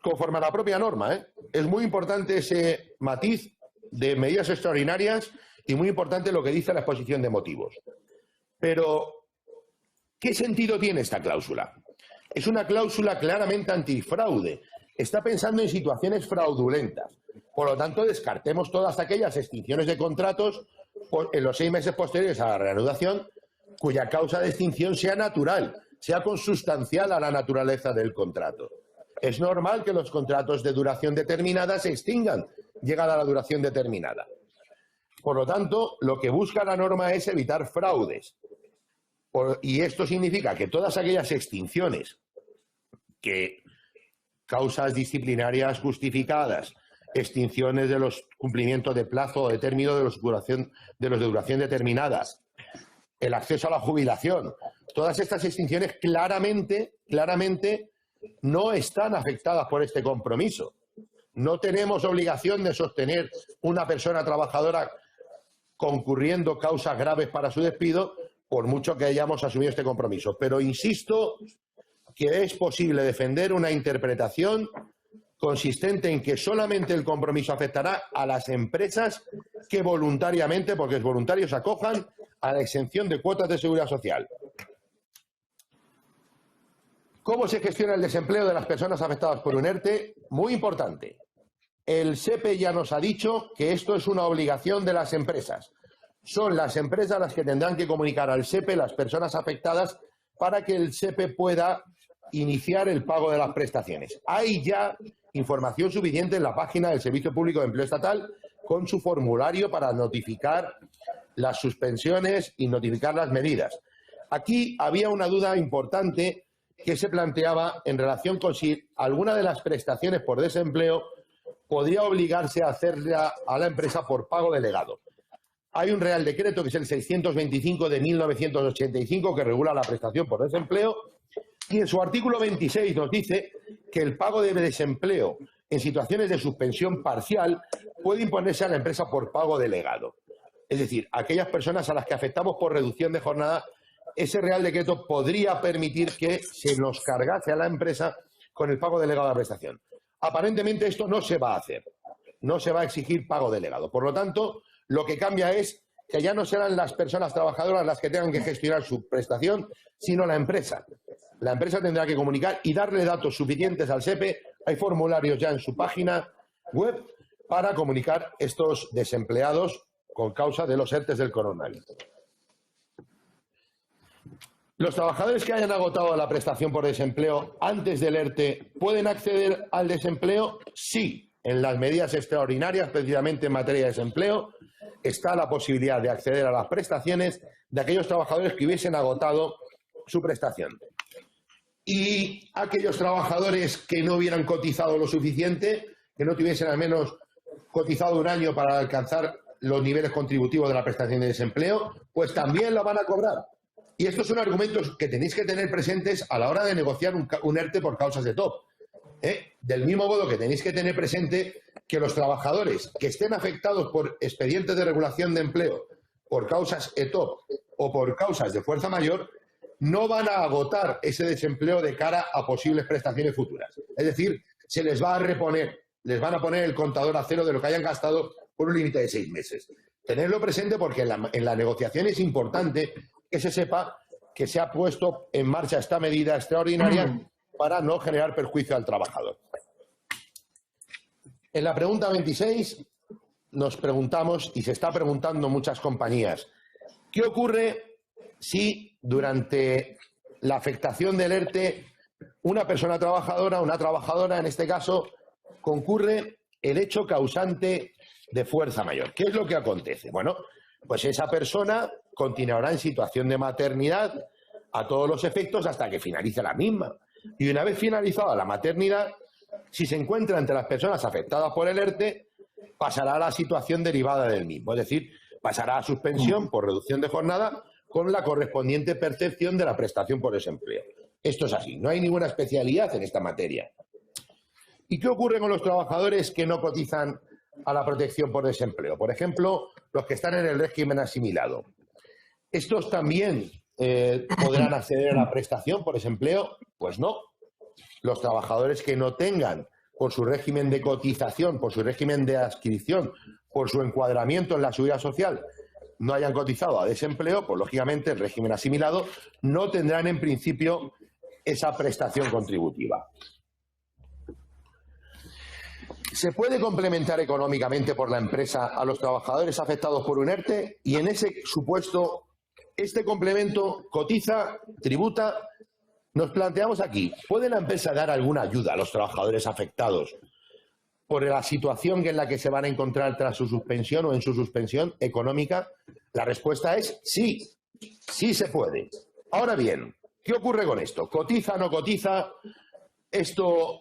S1: conforme a la propia norma. Es muy importante ese matiz de medidas extraordinarias y muy importante lo que dice la exposición de motivos. Pero, ¿qué sentido tiene esta cláusula? Es una cláusula claramente antifraude. Está pensando en situaciones fraudulentas. Por lo tanto, descartemos todas aquellas extinciones de contratos en los 6 meses posteriores a la reanudación cuya causa de extinción sea natural, sea consustancial a la naturaleza del contrato. Es normal que los contratos de duración determinada se extingan, llegada a la duración determinada. Por lo tanto, lo que busca la norma es evitar fraudes. Y esto significa que todas aquellas extinciones que causas disciplinarias justificadas, extinciones de los cumplimientos de plazo o de término de los de duración determinadas, el acceso a la jubilación, todas estas extinciones claramente no están afectadas por este compromiso. No tenemos obligación de sostener una persona trabajadora concurriendo causas graves para su despido, por mucho que hayamos asumido este compromiso. Pero insisto que es posible defender una interpretación consistente en que solamente el compromiso afectará a las empresas que voluntariamente, porque es voluntario, se acojan a la exención de cuotas de seguridad social. ¿Cómo se gestiona el desempleo de las personas afectadas por un ERTE? Muy importante. El SEPE ya nos ha dicho que esto es una obligación de las empresas. Son las empresas las que tendrán que comunicar al SEPE las personas afectadas para que el SEPE pueda iniciar el pago de las prestaciones. Hay ya información suficiente en la página del Servicio Público de Empleo Estatal con su formulario para notificar las suspensiones y notificar las medidas. Aquí había una duda importante que se planteaba en relación con si alguna de las prestaciones por desempleo podría obligarse a hacerla a la empresa por pago delegado. Hay un Real Decreto, que es el 625 de 1985, que regula la prestación por desempleo, y en su artículo 26 nos dice que el pago de desempleo en situaciones de suspensión parcial puede imponerse a la empresa por pago delegado. Es decir, aquellas personas a las que afectamos por reducción de jornada, ese Real Decreto podría permitir que se nos cargase a la empresa con el pago delegado de la prestación. Aparentemente esto no se va a hacer, no se va a exigir pago delegado. Por lo tanto, lo que cambia es que ya no serán las personas trabajadoras las que tengan que gestionar su prestación, sino la empresa. La empresa tendrá que comunicar y darle datos suficientes al SEPE. Hay formularios ya en su página web para comunicar estos desempleados con causa de los ERTEs del coronavirus. ¿Los trabajadores que hayan agotado la prestación por desempleo antes del ERTE pueden acceder al desempleo? Sí. En las medidas extraordinarias, precisamente en materia de desempleo, está la posibilidad de acceder a las prestaciones de aquellos trabajadores que hubiesen agotado su prestación. Y aquellos trabajadores que no hubieran cotizado lo suficiente, que no tuviesen al menos cotizado un año para alcanzar los niveles contributivos de la prestación de desempleo, pues también la van a cobrar. Y estos son argumentos que tenéis que tener presentes a la hora de negociar un ERTE por causas de TOP. Del mismo modo que tenéis que tener presente que los trabajadores que estén afectados por expedientes de regulación de empleo por causas ETOP o por causas de fuerza mayor no van a agotar ese desempleo de cara a posibles prestaciones futuras. Es decir, se les va a reponer, les van a poner el contador a cero de lo que hayan gastado por un límite de 6 meses. Tenerlo presente porque en la negociación es importante que se sepa que se ha puesto en marcha esta medida extraordinaria para no generar perjuicio al trabajador. En la pregunta 26 nos preguntamos, y se está preguntando muchas compañías, ¿qué ocurre si durante la afectación del ERTE una persona trabajadora, una trabajadora en este caso, concurre el hecho causante de fuerza mayor? ¿Qué es lo que acontece? Bueno, pues esa persona continuará en situación de maternidad a todos los efectos hasta que finalice la misma. Y una vez finalizada la maternidad, si se encuentra entre las personas afectadas por el ERTE, pasará a la situación derivada del mismo. Es decir, pasará a suspensión por reducción de jornada con la correspondiente percepción de la prestación por desempleo. Esto es así, no hay ninguna especialidad en esta materia. ¿Y qué ocurre con los trabajadores que no cotizan a la protección por desempleo? Por ejemplo, los que están en el régimen asimilado. ¿Estos también podrán acceder a la prestación por desempleo? Pues no. Los trabajadores que no tengan, por su régimen de cotización, por su régimen de adscripción, por su encuadramiento en la seguridad social, no hayan cotizado a desempleo, pues lógicamente el régimen asimilado no tendrán en principio esa prestación contributiva. ¿Se puede complementar económicamente por la empresa a los trabajadores afectados por un ERTE? Y en ese supuesto, este complemento cotiza, tributa. Nos planteamos aquí, ¿puede la empresa dar alguna ayuda a los trabajadores afectados por la situación en la que se van a encontrar tras su suspensión o en su suspensión económica? La respuesta es sí, sí se puede. Ahora bien, ¿qué ocurre con esto? ¿Cotiza, no cotiza? ¿Esto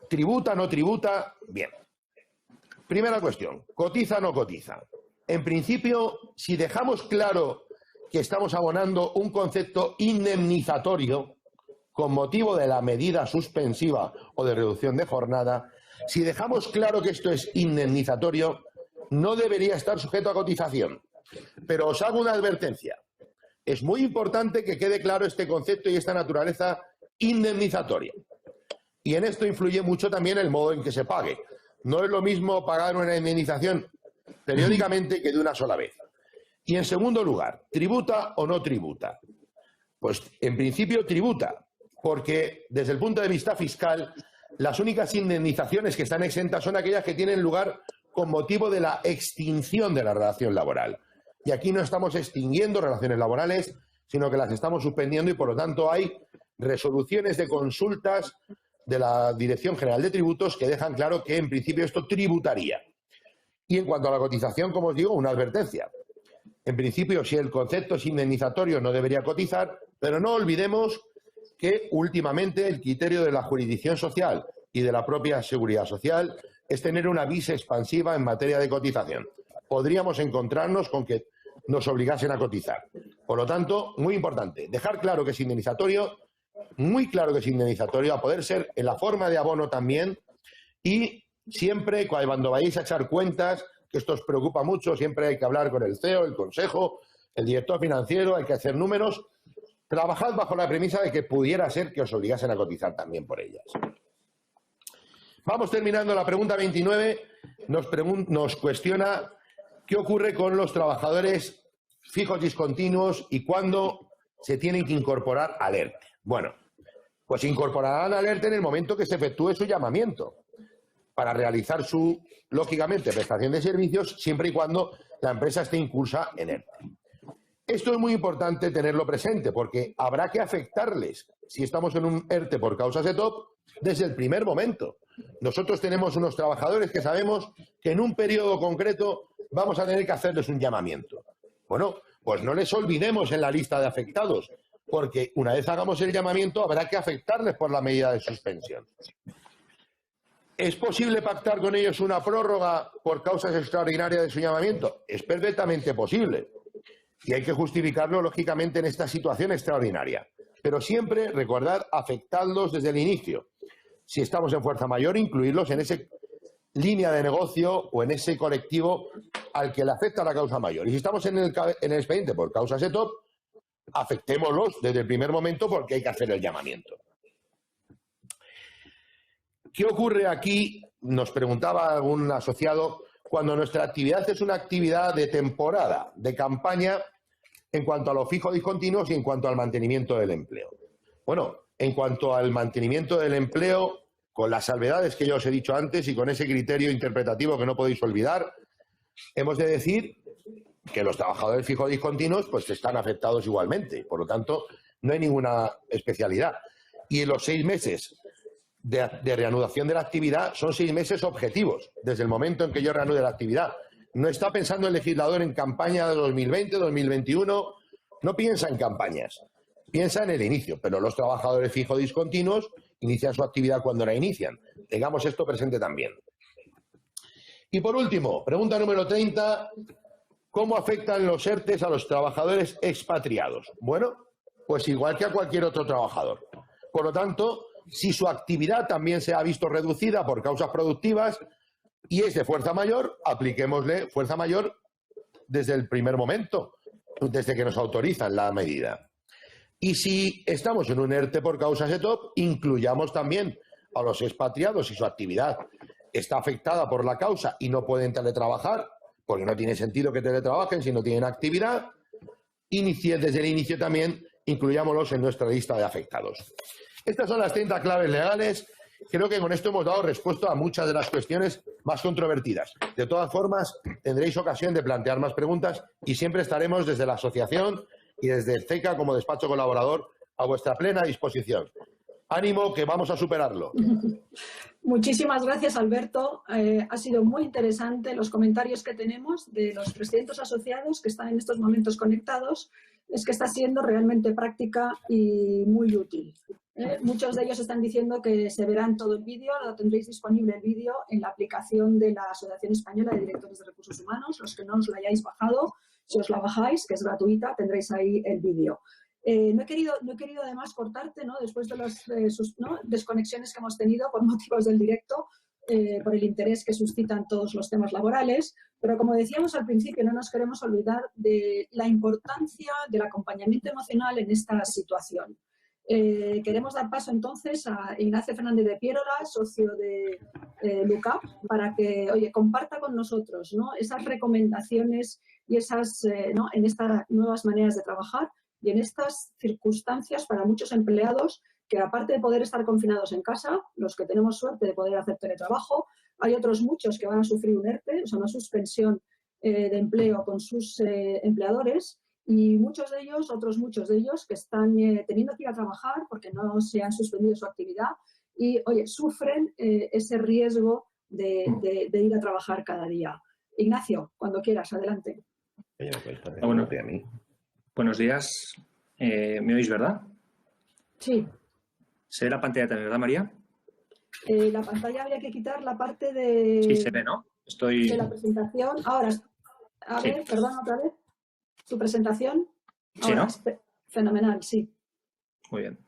S1: tributa, no tributa? Bien. Primera cuestión, ¿cotiza, no cotiza? En principio, si dejamos claro que estamos abonando un concepto indemnizatorio con motivo de la medida suspensiva o de reducción de jornada, si dejamos claro que esto es indemnizatorio, no debería estar sujeto a cotización. Pero os hago una advertencia. Es muy importante que quede claro este concepto y esta naturaleza indemnizatoria. Y en esto influye mucho también el modo en que se pague. No es lo mismo pagar una indemnización periódicamente que de una sola vez. Y en segundo lugar, ¿tributa o no tributa? Pues en principio tributa, porque desde el punto de vista fiscal, las únicas indemnizaciones que están exentas son aquellas que tienen lugar con motivo de la extinción de la relación laboral. Y aquí no estamos extinguiendo relaciones laborales, sino que las estamos suspendiendo y, por lo tanto, hay resoluciones de consultas de la Dirección General de Tributos que dejan claro que, en principio, esto tributaría. Y en cuanto a la cotización, como os digo, una advertencia. En principio, si el concepto es indemnizatorio, no debería cotizar, pero no olvidemos que últimamente el criterio de la jurisdicción social y de la propia seguridad social es tener una visa expansiva en materia de cotización. Podríamos encontrarnos con que nos obligasen a cotizar. Por lo tanto, muy importante, dejar claro que es indemnizatorio, muy claro que es indemnizatorio, a poder ser en la forma de abono también, y siempre cuando vayáis a echar cuentas, que esto os preocupa mucho, siempre hay que hablar con el CEO, el consejo, el director financiero, hay que hacer números. Trabajad bajo la premisa de que pudiera ser que os obligasen a cotizar también por ellas. Vamos terminando. La pregunta 29 nos cuestiona qué ocurre con los trabajadores fijos discontinuos y cuándo se tienen que incorporar al ERTE. Bueno, pues se incorporarán al ERTE en el momento que se efectúe su llamamiento para realizar su, lógicamente, prestación de servicios, siempre y cuando la empresa esté incursa en ERTE. Esto es muy importante tenerlo presente porque habrá que afectarles si estamos en un ERTE por causas ETOP desde el primer momento. Nosotros tenemos unos trabajadores que sabemos que en un periodo concreto vamos a tener que hacerles un llamamiento. Bueno, pues no les olvidemos en la lista de afectados, porque una vez hagamos el llamamiento habrá que afectarles por la medida de suspensión. ¿Es posible pactar con ellos una prórroga por causas extraordinarias de su llamamiento? Es perfectamente posible. Y hay que justificarlo, lógicamente, en esta situación extraordinaria. Pero siempre, recordad, afectarlos desde el inicio. Si estamos en fuerza mayor, incluirlos en esa línea de negocio o en ese colectivo al que le afecta la causa mayor. Y si estamos en el expediente por causas ETOP, afectémoslos desde el primer momento porque hay que hacer el llamamiento. ¿Qué ocurre aquí? Nos preguntaba algún asociado, cuando nuestra actividad es una actividad de temporada, de campaña, en cuanto a los fijos discontinuos y en cuanto al mantenimiento del empleo. Bueno, en cuanto al mantenimiento del empleo, con las salvedades que yo os he dicho antes y con ese criterio interpretativo que no podéis olvidar, hemos de decir que los trabajadores fijos discontinuos pues están afectados igualmente. Por lo tanto, no hay ninguna especialidad. Y en los 6 meses de reanudación de la actividad son 6 meses objetivos, desde el momento en que yo reanude la actividad. No está pensando el legislador en campaña de 2020, 2021, no piensa en campañas, piensa en el inicio, pero los trabajadores fijos discontinuos inician su actividad cuando la inician. Tengamos esto presente también. Y por último, pregunta número 30, ¿cómo afectan los ERTES a los trabajadores expatriados? Bueno, pues igual que a cualquier otro trabajador. Por lo tanto, si su actividad también se ha visto reducida por causas productivas y es de fuerza mayor, apliquémosle fuerza mayor desde el primer momento, desde que nos autorizan la medida. Y si estamos en un ERTE por causas ETOP, incluyamos también a los expatriados si su actividad está afectada por la causa y no pueden teletrabajar, porque no tiene sentido que teletrabajen si no tienen actividad, desde el inicio también incluyámoslos en nuestra lista de afectados. Estas son las 30 claves legales. Creo que con esto hemos dado respuesta a muchas de las cuestiones más controvertidas. De todas formas, tendréis ocasión de plantear más preguntas y siempre estaremos desde la asociación y desde el CECA como despacho colaborador a vuestra plena disposición. Ánimo, que vamos a superarlo.
S3: Muchísimas gracias, Alberto. Ha sido muy interesante los comentarios que tenemos de los 300 asociados que están en estos momentos conectados. Es que está siendo realmente práctica y muy útil. Muchos de ellos están diciendo que se verán todo el vídeo, lo tendréis disponible el vídeo en la aplicación de la Asociación Española de Directores de Recursos Humanos. Los que no os la hayáis bajado, si os la bajáis, que es gratuita, tendréis ahí el vídeo. No he querido además cortarte, ¿no? Después de las desconexiones que hemos tenido por motivos del directo, por el interés que suscitan todos los temas laborales, pero como decíamos al principio, no nos queremos olvidar de la importancia del acompañamiento emocional en esta situación. Queremos dar paso entonces a Ignacio Fernández de Piérola, socio de LUCAP, para que, oye, comparta con nosotros, ¿no?, esas recomendaciones y esas, ¿no?, en estas nuevas maneras de trabajar y en estas circunstancias para muchos empleados que, aparte de poder estar confinados en casa, los que tenemos suerte de poder hacer teletrabajo, hay otros muchos que van a sufrir un ERTE, o sea, una suspensión de empleo con sus empleadores, y muchos de ellos, otros muchos de ellos, que están teniendo que ir a trabajar porque no se han suspendido su actividad y, oye, sufren ese riesgo de ir a trabajar cada día. Ignacio, cuando quieras, adelante.
S4: Bueno, buenos días. ¿Me oís, verdad?
S3: Sí.
S4: ¿Se ve la pantalla también, verdad, María?
S3: La pantalla habría que quitar la parte de...
S4: Sí, se ve, ¿no?
S3: De la presentación. Ahora, a ver, perdón, otra vez. ¿Tu presentación? Ahora,
S4: sí, ¿no?
S3: Fenomenal, sí.
S4: Muy bien.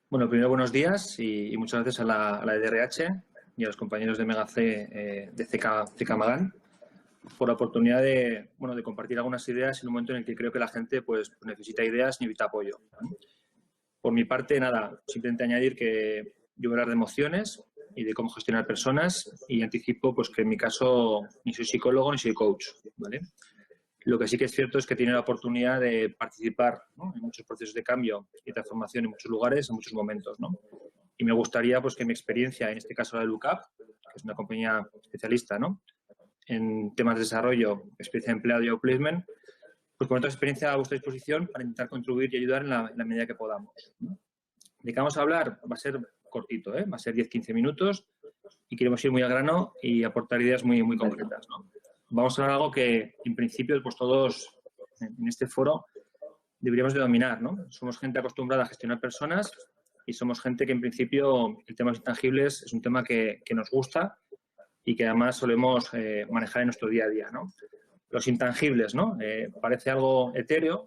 S4: Bueno, primero buenos días y muchas gracias a la EDRH y a los compañeros de Mega C de CK Magán por la oportunidad de compartir algunas ideas en un momento en el que creo que la gente pues necesita ideas y necesita apoyo. Por mi parte, nada, simplemente añadir que yo voy a hablar de emociones y de cómo gestionar personas y anticipo pues que en mi caso ni soy psicólogo ni soy coach, ¿vale? Lo que sí que es cierto es que tiene la oportunidad de participar, ¿no?, en muchos procesos de cambio y transformación en muchos lugares, en muchos momentos, ¿no? Y me gustaría pues que mi experiencia, en este caso la de LUCAP, que es una compañía especialista, ¿no?, en temas de desarrollo, experiencia de empleado y outplacement, pues con otra experiencia a vuestra disposición para intentar contribuir y ayudar en la medida que podamos, ¿no? ¿De qué vamos a hablar? Va a ser cortito, va a ser 10-15 minutos y queremos ir muy al grano y aportar ideas muy, muy concretas, ¿no? Vamos a hablar de algo que, en principio, pues todos en este foro deberíamos de dominar, ¿no? Somos gente acostumbrada a gestionar personas y somos gente que, en principio, el tema de los intangibles es un tema que nos gusta y que, además, solemos manejar en nuestro día a día, ¿no? Los intangibles, ¿no? Parece algo etéreo,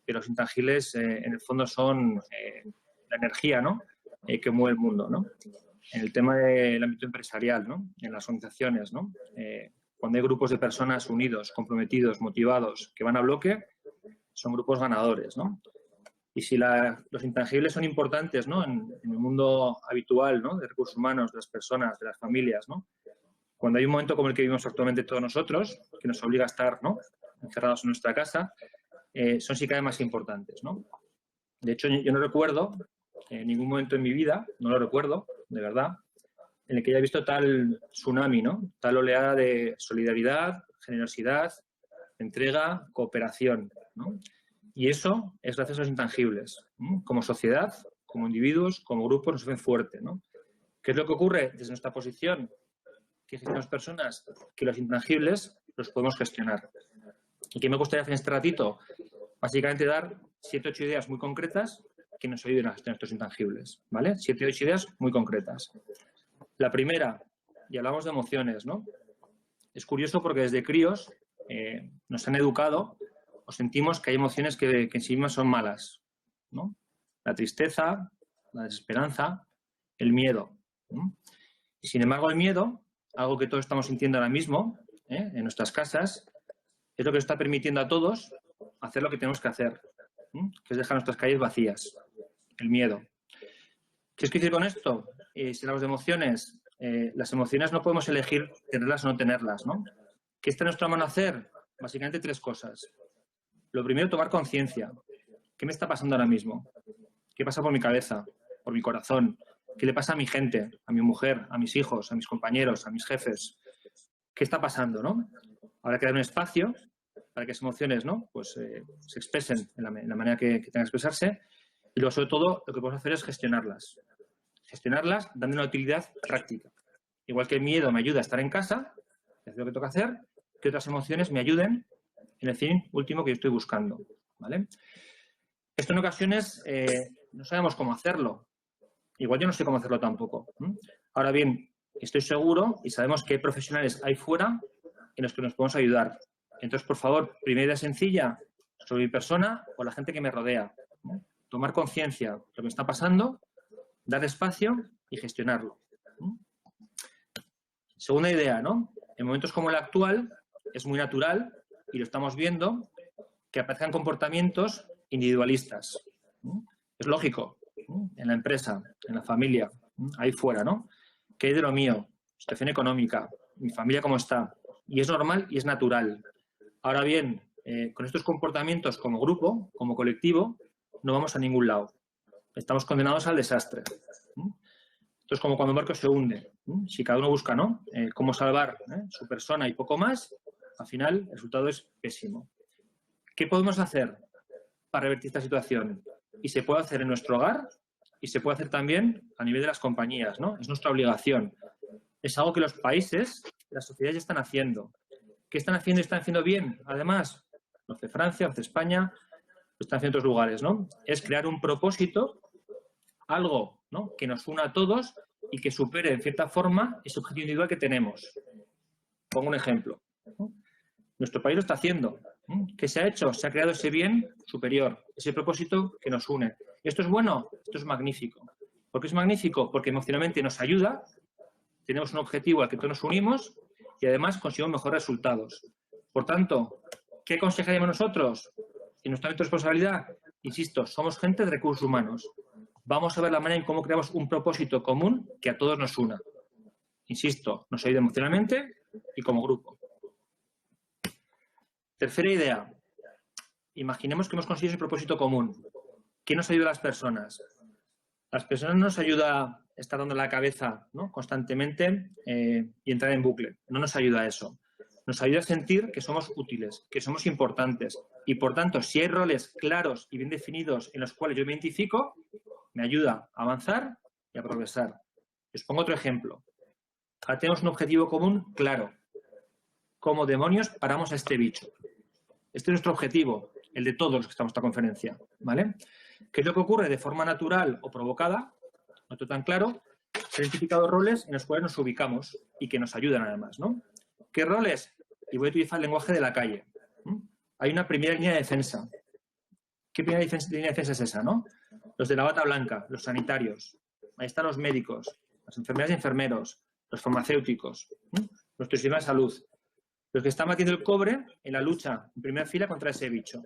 S4: pero los intangibles, en el fondo, son la energía, ¿no?, que mueve el mundo, ¿no? En el tema del ámbito empresarial, ¿no?, en las organizaciones, ¿no?, cuando hay grupos de personas unidos, comprometidos, motivados, que van a bloque, son grupos ganadores, ¿no? Y si los intangibles son importantes, ¿no?, en el mundo habitual, ¿no?, de recursos humanos, de las personas, de las familias, ¿no?, cuando hay un momento como el que vivimos actualmente todos nosotros, que nos obliga a estar, ¿no?, encerrados en nuestra casa, son sí cada vez más importantes, ¿no? De hecho, yo no recuerdo en ningún momento en mi vida, no lo recuerdo, de verdad, en el que haya visto tal tsunami, ¿no?, tal oleada de solidaridad, generosidad, entrega, cooperación, ¿no? Y eso es gracias a los intangibles, ¿no? Como sociedad, como individuos, como grupos, nos hacen fuerte, ¿no? ¿Qué es lo que ocurre desde nuestra posición? Que gestionamos personas, que los intangibles los podemos gestionar. ¿Y qué me gustaría hacer en este ratito? Básicamente dar 7 o 8 ideas muy concretas que nos ayuden a gestionar estos intangibles, ¿vale? 7 o 8 ideas muy concretas. La primera, y hablamos de emociones, ¿no? Es curioso porque desde críos nos han educado o sentimos que hay emociones que en sí mismas son malas, ¿no? La tristeza, la desesperanza, el miedo, ¿no? Y sin embargo el miedo, algo que todos estamos sintiendo ahora mismo en nuestras casas, es lo que nos está permitiendo a todos hacer lo que tenemos que hacer, que es dejar nuestras calles vacías, el miedo. ¿Qué os quiero decir con esto? Si hablamos de emociones, las emociones no podemos elegir tenerlas o no tenerlas, ¿no? ¿Qué está en nuestra mano hacer? Básicamente 3 cosas. Lo primero, tomar conciencia. ¿Qué me está pasando ahora mismo? ¿Qué pasa por mi cabeza, por mi corazón? ¿Qué le pasa a mi gente, a mi mujer, a mis hijos, a mis compañeros, a mis jefes? ¿Qué está pasando, no? Habrá que dar un espacio para que esas emociones, ¿no?, pues se expresen en la manera que tengan que expresarse. Y luego, sobre todo, lo que podemos hacer es gestionarlas. Gestionarlas dando una utilidad práctica. Igual que el miedo me ayuda a estar en casa, es lo que tengo que hacer, que otras emociones me ayuden en el fin último que yo estoy buscando, ¿vale? Esto en ocasiones no sabemos cómo hacerlo. Igual yo no sé cómo hacerlo tampoco. Ahora bien, estoy seguro y sabemos que hay profesionales ahí fuera en los que nos podemos ayudar. Entonces, por favor, primera idea sencilla sobre mi persona o la gente que me rodea, ¿no? Tomar conciencia de lo que me está pasando, dar espacio y gestionarlo, ¿no? Segunda idea, ¿no? En momentos como el actual es muy natural, y lo estamos viendo, que aparezcan comportamientos individualistas, ¿no? Es lógico, en la empresa, en la familia, ahí fuera, ¿no? ¿Qué hay de lo mío? Situación económica, mi familia cómo está. Y es normal y es natural. Ahora bien, con estos comportamientos como grupo, como colectivo, no vamos a ningún lado. Estamos condenados al desastre. Esto es como cuando un barco se hunde. Si cada uno busca, ¿no?, cómo salvar su persona y poco más, al final el resultado es pésimo. ¿Qué podemos hacer para revertir esta situación? Y se puede hacer en nuestro hogar y se puede hacer también a nivel de las compañías, ¿no? Es nuestra obligación. Es algo que los países, las sociedades ya están haciendo. ¿Qué están haciendo y están haciendo bien? Además, lo hace Francia, lo hace España, lo están haciendo en otros lugares, ¿no? Es crear un propósito, algo, ¿no?, que nos una a todos y que supere, en cierta forma, ese objetivo individual que tenemos. Pongo un ejemplo, ¿no? Nuestro país lo está haciendo. ¿Qué se ha hecho? Se ha creado ese bien superior, ese propósito que nos une. ¿Esto es bueno? Esto es magnífico. ¿Por qué es magnífico? Porque emocionalmente nos ayuda, tenemos un objetivo al que todos nos unimos y además conseguimos mejores resultados. Por tanto, ¿qué aconsejaríamos nosotros? En nuestra responsabilidad, insisto, somos gente de recursos humanos. Vamos a ver la manera en cómo creamos un propósito común que a todos nos una. Insisto, nos ayuda emocionalmente y como grupo. Tercera idea. Imaginemos que hemos conseguido ese propósito común. ¿Qué nos ayuda a las personas? Las personas no nos ayuda a estar dando la cabeza, ¿no?, constantemente y entrar en bucle. No nos ayuda a eso. Nos ayuda a sentir que somos útiles, que somos importantes. Y, por tanto, si hay roles claros y bien definidos en los cuales yo me identifico, me ayuda a avanzar y a progresar. Os pongo otro ejemplo. Ahora tenemos un objetivo común claro. ¿Cómo demonios paramos a este bicho? Este es nuestro objetivo, el de todos los que estamos en esta conferencia, ¿vale? ¿Qué es lo que ocurre de forma natural o provocada? No está tan claro. Se han identificado roles en los cuales nos ubicamos y que nos ayudan además, ¿no? ¿Qué roles? Y voy a utilizar el lenguaje de la calle. Hay una primera línea de defensa. ¿Qué primera línea de defensa es esa, no? Los de la bata blanca, los sanitarios. Ahí están los médicos, las enfermeras y enfermeros, los farmacéuticos, nuestro sistema de salud. Los que están batiendo el cobre en la lucha en primera fila contra ese bicho,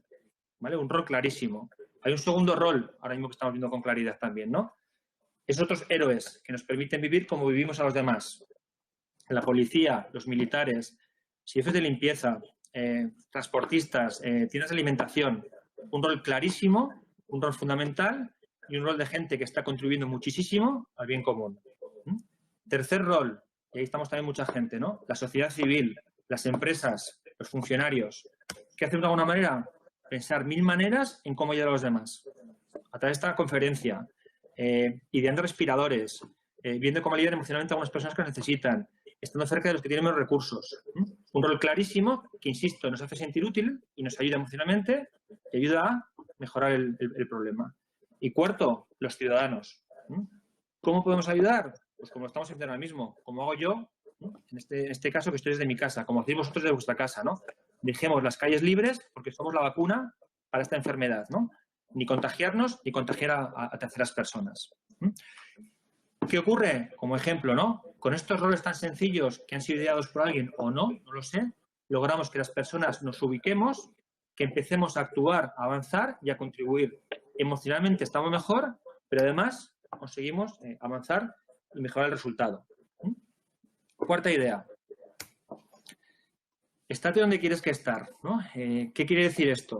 S4: ¿vale? Un rol clarísimo. Hay un segundo rol, ahora mismo que estamos viendo con claridad también, ¿no? Esos otros héroes que nos permiten vivir como vivimos a los demás. La policía, los militares, jefes de limpieza, transportistas, tiendas de alimentación. Un rol clarísimo, un rol fundamental y un rol de gente que está contribuyendo muchísimo al bien común. Tercer rol, y ahí estamos también mucha gente, ¿no? La sociedad civil, las empresas, los funcionarios. ¿Qué hacemos de alguna manera? Pensar 1000 maneras en cómo ayudar a los demás. A través de esta conferencia, ideando respiradores, viendo cómo ayudar emocionalmente a algunas personas que lo necesitan, estando cerca de los que tienen menos recursos. Un rol clarísimo que, insisto, nos hace sentir útil y nos ayuda emocionalmente y ayuda a mejorar el problema. Y cuarto, los ciudadanos. ¿Cómo podemos ayudar? Pues como estamos haciendo ahora mismo, como hago yo, en este caso que estoy desde mi casa, como hacéis vosotros de vuestra casa, ¿no? Dejemos las calles libres porque somos la vacuna para esta enfermedad, ¿no? Ni contagiarnos ni contagiar a terceras personas. ¿Qué ocurre? Como ejemplo, ¿no? Con estos roles tan sencillos que han sido ideados por alguien o no, no lo sé, logramos que las personas nos ubiquemos, que empecemos a actuar, a avanzar y a contribuir. Emocionalmente estamos mejor, pero además conseguimos avanzar y mejorar el resultado. Cuarta idea. Estate donde quieres que estar, ¿no? ¿Qué quiere decir esto?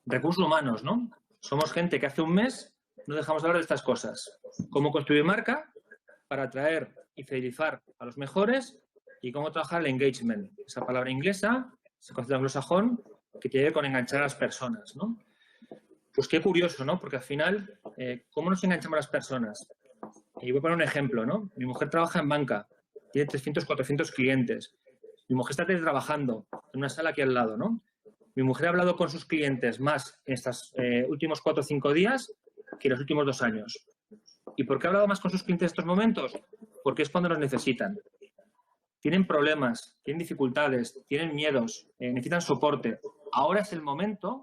S4: Recursos humanos, ¿no? Somos gente que hace un mes no dejamos de hablar de estas cosas. Cómo construir marca para atraer y fidelizar a los mejores y cómo trabajar el engagement. Esa palabra inglesa, ese concepto anglosajón, que tiene que ver con enganchar a las personas, ¿no? Pues qué curioso, ¿no? Porque al final, ¿cómo nos enganchamos a las personas? Y voy a poner un ejemplo, ¿no? Mi mujer trabaja en banca, tiene 300, 400 clientes. Mi mujer está teletrabajando en una sala aquí al lado, ¿no? Mi mujer ha hablado con sus clientes más en estos últimos 4 o 5 días que en los últimos 2 años. ¿Y por qué ha hablado más con sus clientes en estos momentos? Porque es cuando los necesitan. Tienen problemas, tienen dificultades, tienen miedos, necesitan soporte. Ahora es el momento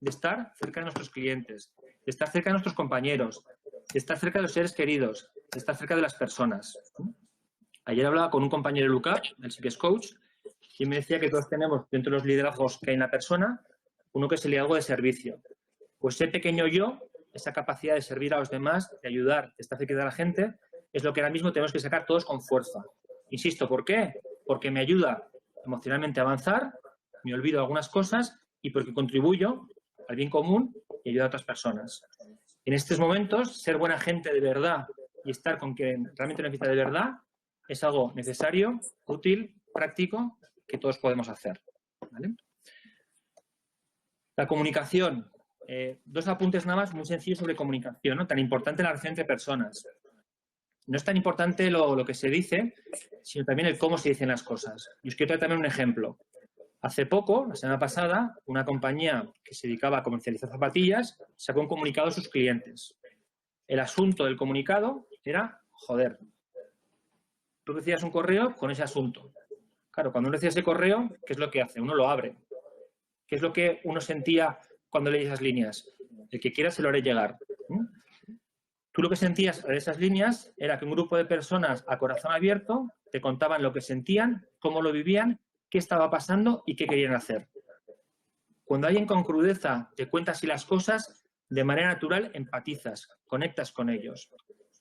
S4: de estar cerca de nuestros clientes, de estar cerca de nuestros compañeros, de estar cerca de los seres queridos, de estar cerca de las personas. Ayer hablaba con un compañero de LUCAP, el Psiques Coach, y me decía que todos tenemos dentro de los liderazgos que hay en la persona, uno que es el liderazgo de servicio. Pues ese pequeño yo esa capacidad de servir a los demás, de ayudar, de estar cerca de la gente, es lo que ahora mismo tenemos que sacar todos con fuerza. Insisto, ¿por qué? Porque me ayuda emocionalmente a avanzar, me olvido algunas cosas y porque contribuyo al bien común y ayudo a otras personas. En estos momentos, ser buena gente de verdad y estar con quien realmente necesita de verdad es algo necesario, útil, práctico, que todos podemos hacer. ¿Vale? La comunicación. Dos apuntes nada más muy sencillos sobre comunicación, ¿no? Tan importante la relación entre personas. No es tan importante lo que se dice, sino también el cómo se dicen las cosas. Y os quiero traer también un ejemplo. Hace poco, la semana pasada, una compañía que se dedicaba a comercializar zapatillas sacó un comunicado a sus clientes. El asunto del comunicado era, joder, tú recibías un correo con ese asunto. Claro, cuando uno recibe ese correo, ¿qué es lo que hace? Uno lo abre. ¿Qué es lo que uno sentía cuando leía esas líneas? El que quiera se lo haré llegar. Tú lo que sentías de esas líneas era que un grupo de personas a corazón abierto te contaban lo que sentían, cómo lo vivían, qué estaba pasando y qué querían hacer. Cuando alguien con crudeza te cuenta así las cosas, de manera natural empatizas, conectas con ellos.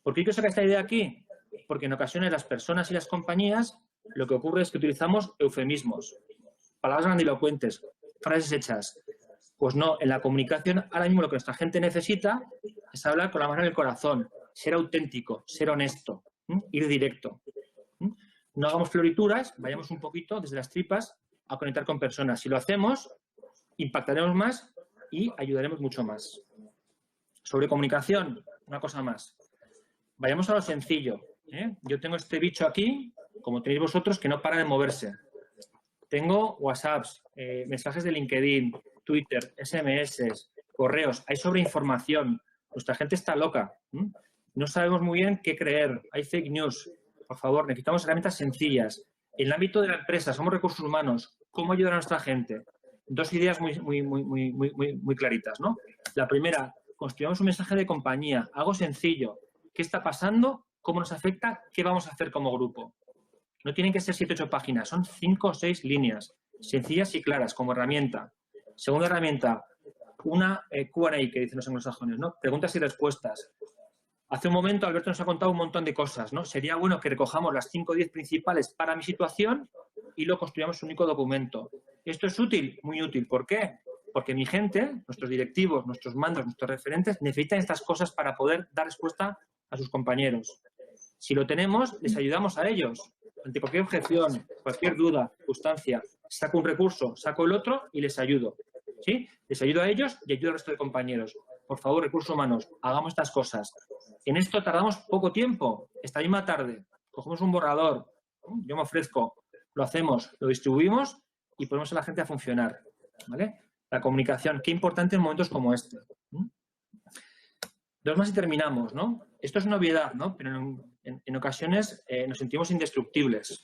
S4: ¿Por qué quiero sacar esta idea aquí? Porque en ocasiones las personas y las compañías lo que ocurre es que utilizamos eufemismos, palabras grandilocuentes, frases hechas. Pues no, en la comunicación ahora mismo lo que nuestra gente necesita es hablar con la mano en el corazón, ser auténtico, ser honesto, ir directo. No hagamos florituras, vayamos un poquito desde las tripas a conectar con personas. Si lo hacemos, impactaremos más y ayudaremos mucho más. Sobre comunicación, una cosa más. Vayamos a lo sencillo. Yo tengo este bicho aquí, como tenéis vosotros, que no para de moverse. Tengo WhatsApps, mensajes de LinkedIn, Twitter, SMS, correos. Hay sobreinformación. Nuestra gente está loca. No sabemos muy bien qué creer. Hay fake news. Por favor, necesitamos herramientas sencillas. En el ámbito de la empresa, somos recursos humanos. ¿Cómo ayudar a nuestra gente? Dos ideas muy claritas, ¿no? La primera, construyamos un mensaje de compañía. Algo sencillo. ¿Qué está pasando? ¿Cómo nos afecta? ¿Qué vamos a hacer como grupo? No tienen que ser 7 o 8 páginas, son 5 o 6 líneas, sencillas y claras como herramienta. Segunda herramienta, una Q&A que dicen los anglosajones, ¿no? Preguntas y respuestas. Hace un momento Alberto nos ha contado un montón de cosas, ¿no? Sería bueno que recojamos las 5 o 10 principales para mi situación y lo construyamos un único documento. ¿Esto es útil? Muy útil. ¿Por qué? Porque mi gente, nuestros directivos, nuestros mandos, nuestros referentes, necesitan estas cosas para poder dar respuesta a sus compañeros. Si lo tenemos, les ayudamos a ellos. Ante cualquier objeción, cualquier duda, circunstancia, saco un recurso, saco el otro y les ayudo. ¿Sí? Les ayudo a ellos y ayudo al resto de compañeros. Por favor, recursos humanos, hagamos estas cosas. En esto tardamos poco tiempo. Esta misma tarde, cogemos un borrador, yo me ofrezco, lo hacemos, lo distribuimos y ponemos a la gente a funcionar. ¿Vale? La comunicación, qué importante en momentos como este. Dos más y terminamos, ¿no? Esto es una obviedad, ¿no? Pero en ocasiones nos sentimos indestructibles,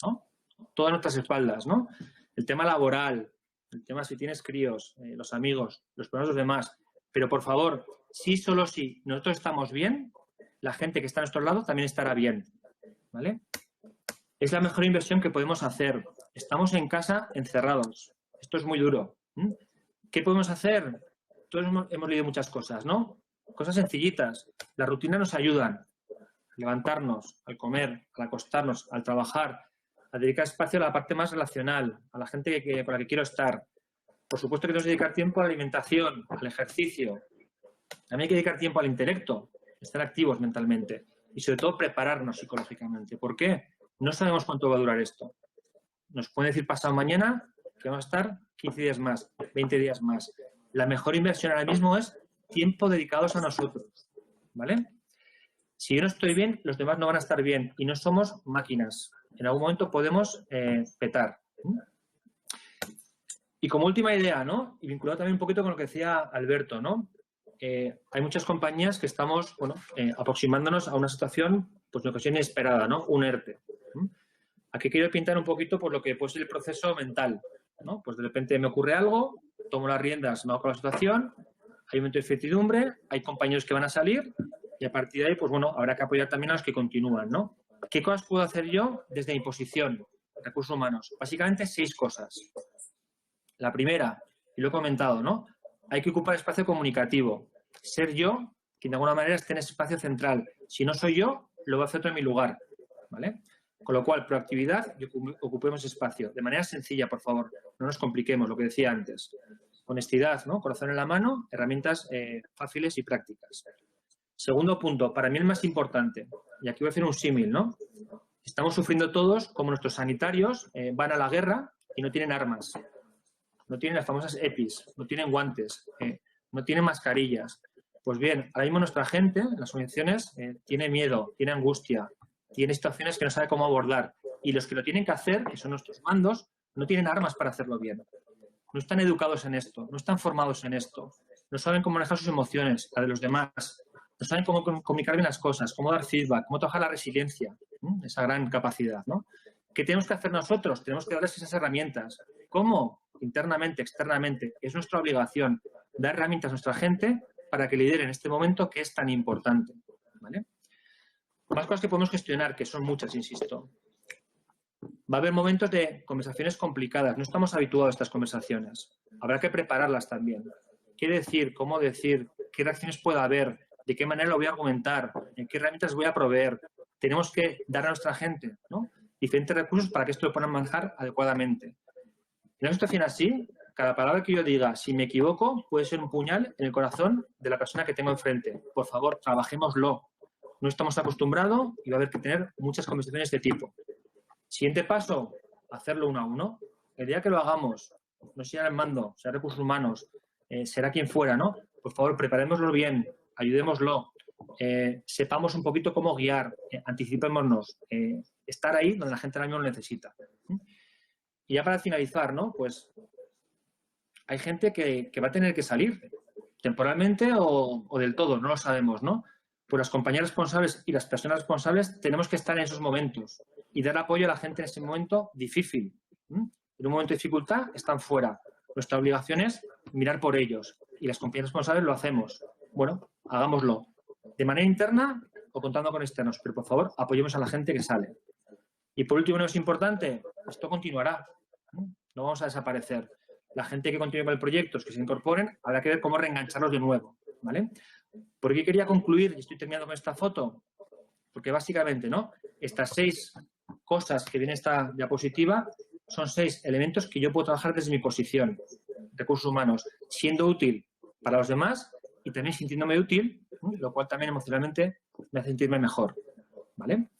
S4: ¿no? Todas nuestras espaldas, ¿no? El tema laboral, el tema si tienes críos, los amigos, los problemas de los demás. Pero, por favor, sí, solo si nosotros estamos bien, la gente que está a nuestro lado también estará bien, ¿vale? Es la mejor inversión que podemos hacer. Estamos en casa encerrados. Esto es muy duro. ¿Qué podemos hacer? Todos hemos leído muchas cosas, ¿no? Cosas sencillitas. Las rutinas nos ayudan. Levantarnos, al comer, al acostarnos, al trabajar, a dedicar espacio a la parte más relacional, a la gente con la que quiero estar. Por supuesto que tenemos que dedicar tiempo a la alimentación, al ejercicio. También hay que dedicar tiempo al intelecto, estar activos mentalmente y sobre todo prepararnos psicológicamente. ¿Por qué? No sabemos cuánto va a durar esto. Nos pueden decir pasado mañana que va a estar 15 días más, 20 días más. La mejor inversión ahora mismo es tiempo dedicados a nosotros, ¿vale? Si yo no estoy bien, los demás no van a estar bien y no somos máquinas. En algún momento podemos petar. Y como última idea, ¿no? Y vinculado también un poquito con lo que decía Alberto, ¿no? Hay muchas compañías que estamos, bueno, aproximándonos a una situación, pues en ocasión inesperada, ¿no? Un ERTE. Aquí quiero pintar un poquito por lo que puede ser el proceso mental, ¿no? Pues de repente me ocurre algo, tomo las riendas, me hago con la situación, hay un momento de incertidumbre, hay compañeros que van a salir y a partir de ahí, pues bueno, habrá que apoyar también a los que continúan, ¿no? ¿Qué cosas puedo hacer yo desde mi posición? Recursos humanos. Básicamente 6 cosas. La primera, y lo he comentado, ¿no? Hay que ocupar espacio comunicativo. ser yo quien de alguna manera esté en ese espacio central. Si no soy yo, lo va a hacer otro en mi lugar, ¿vale? Con lo cual, proactividad y ocupemos espacio. De manera sencilla, por favor, no nos compliquemos, lo que decía antes. Honestidad, ¿no? Corazón en la mano, herramientas fáciles y prácticas. Segundo punto, para mí el más importante, y aquí voy a hacer un símil, ¿no? Estamos sufriendo todos como nuestros sanitarios van a la guerra y no tienen armas, no tienen las famosas EPIs, no tienen guantes, no tienen mascarillas. Pues bien, ahora mismo nuestra gente, las organizaciones, tiene miedo, tiene angustia, tiene situaciones que no sabe cómo abordar. Y los que lo tienen que hacer, que son nuestros mandos, no tienen armas para hacerlo bien. No están educados en esto, no están formados en esto, no saben cómo manejar sus emociones, la de los demás, no saben cómo comunicar bien las cosas, cómo dar feedback, cómo trabajar la resiliencia, esa gran capacidad, ¿no? ¿Qué tenemos que hacer nosotros? Tenemos que darles esas herramientas. ¿Cómo? Internamente, externamente. Es nuestra obligación dar herramientas a nuestra gente para que lideren este momento que es tan importante, ¿vale? Más cosas que podemos gestionar, que son muchas, insisto. Va a haber momentos de conversaciones complicadas. No estamos habituados a estas conversaciones. Habrá que prepararlas también. ¿Qué decir? ¿Cómo decir? ¿Qué reacciones puede haber? ¿De qué manera lo voy a argumentar? ¿En qué herramientas voy a proveer? Tenemos que dar a nuestra gente, ¿no?, diferentes recursos para que esto lo puedan manejar adecuadamente. En una situación así, cada palabra que yo diga, si me equivoco, puede ser un puñal en el corazón de la persona que tengo enfrente. Por favor, trabajémoslo. No estamos acostumbrados y va a haber que tener muchas conversaciones de tipo. Siguiente paso, hacerlo uno a uno. El día que lo hagamos, no sea el mando, sea recursos humanos, será quien fuera, ¿no? Por favor, preparémoslo bien, ayudémoslo, sepamos un poquito cómo guiar, anticipémonos, estar ahí donde la gente ahora mismo lo necesita. Y ya para finalizar, ¿no? Pues hay gente que va a tener que salir temporalmente o del todo, no lo sabemos, ¿no? Pues las compañías responsables y las personas responsables tenemos que estar en esos momentos y dar apoyo a la gente en ese momento difícil. En un momento de dificultad están fuera. Nuestra obligación es mirar por ellos y las compañías responsables lo hacemos. Bueno, hagámoslo de manera interna o contando con externos, pero por favor apoyemos a la gente que sale. Y por último, no es importante, esto continuará, no vamos a desaparecer. La gente que continúe con el proyecto, que se incorporen, habrá que ver cómo reengancharlos de nuevo, ¿vale? ¿Por qué quería concluir? Y estoy terminando con esta foto. Porque básicamente, ¿no?, estas 6 cosas que viene esta diapositiva son 6 elementos que yo puedo trabajar desde mi posición, recursos humanos, siendo útil para los demás y también sintiéndome útil, lo cual también emocionalmente me hace sentirme mejor, ¿vale?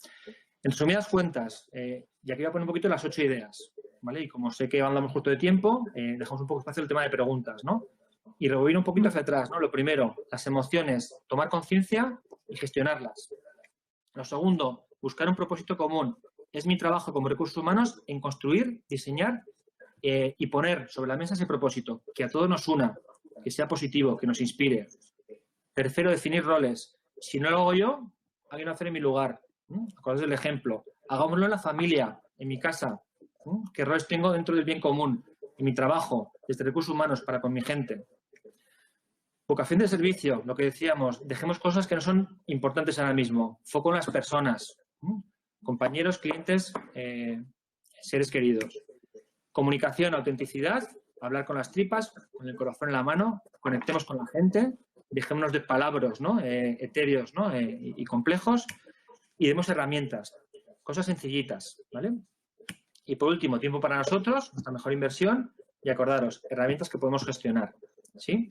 S4: En resumidas cuentas, y aquí voy a poner un poquito las 8 ideas, ¿vale? Y como sé que andamos justo de tiempo, dejamos un poco espacio al tema de preguntas, ¿no? Y rebobino un poquito hacia atrás, ¿no? Lo primero, las emociones, tomar conciencia y gestionarlas. Lo segundo, buscar un propósito común. Es mi trabajo como recursos humanos en construir, diseñar y poner sobre la mesa ese propósito, que a todos nos una, que sea positivo, que nos inspire. Tercero, definir roles. Si no lo hago yo, alguien lo hace en mi lugar. Acordaos del ejemplo. Hagámoslo en la familia, en mi casa. ¿Qué roles tengo dentro del bien común? En mi trabajo, desde recursos humanos para con mi gente. Vocación de servicio, lo que decíamos, dejemos cosas que no son importantes ahora mismo. Foco en las personas, compañeros, clientes, seres queridos. Comunicación, autenticidad, hablar con las tripas, con el corazón en la mano, conectemos con la gente, dejémonos de palabras, ¿no?, etéreos, ¿no?, y complejos, y demos herramientas, cosas sencillitas, ¿vale? Y por último, tiempo para nosotros, nuestra mejor inversión, y acordaros, herramientas que podemos gestionar, ¿sí?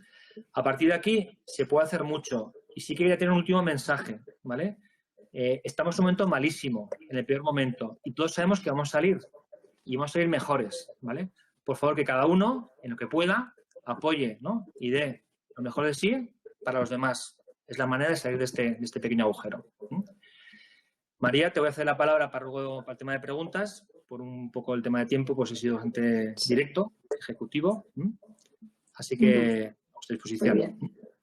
S4: A partir de aquí se puede hacer mucho. Y sí quería tener un último mensaje, ¿vale? Estamos en un momento malísimo, en el peor momento, y todos sabemos que vamos a salir, y vamos a salir mejores, ¿vale? Por favor, que cada uno, en lo que pueda, apoye, ¿no?, y dé lo mejor de sí para los demás. Es la manera de salir de este pequeño agujero. María, te voy a hacer la palabra para el tema de preguntas. Por un poco el tema de tiempo, pues he sido bastante directo, ejecutivo. Así que a vuestra disposición.
S3: Muy bien.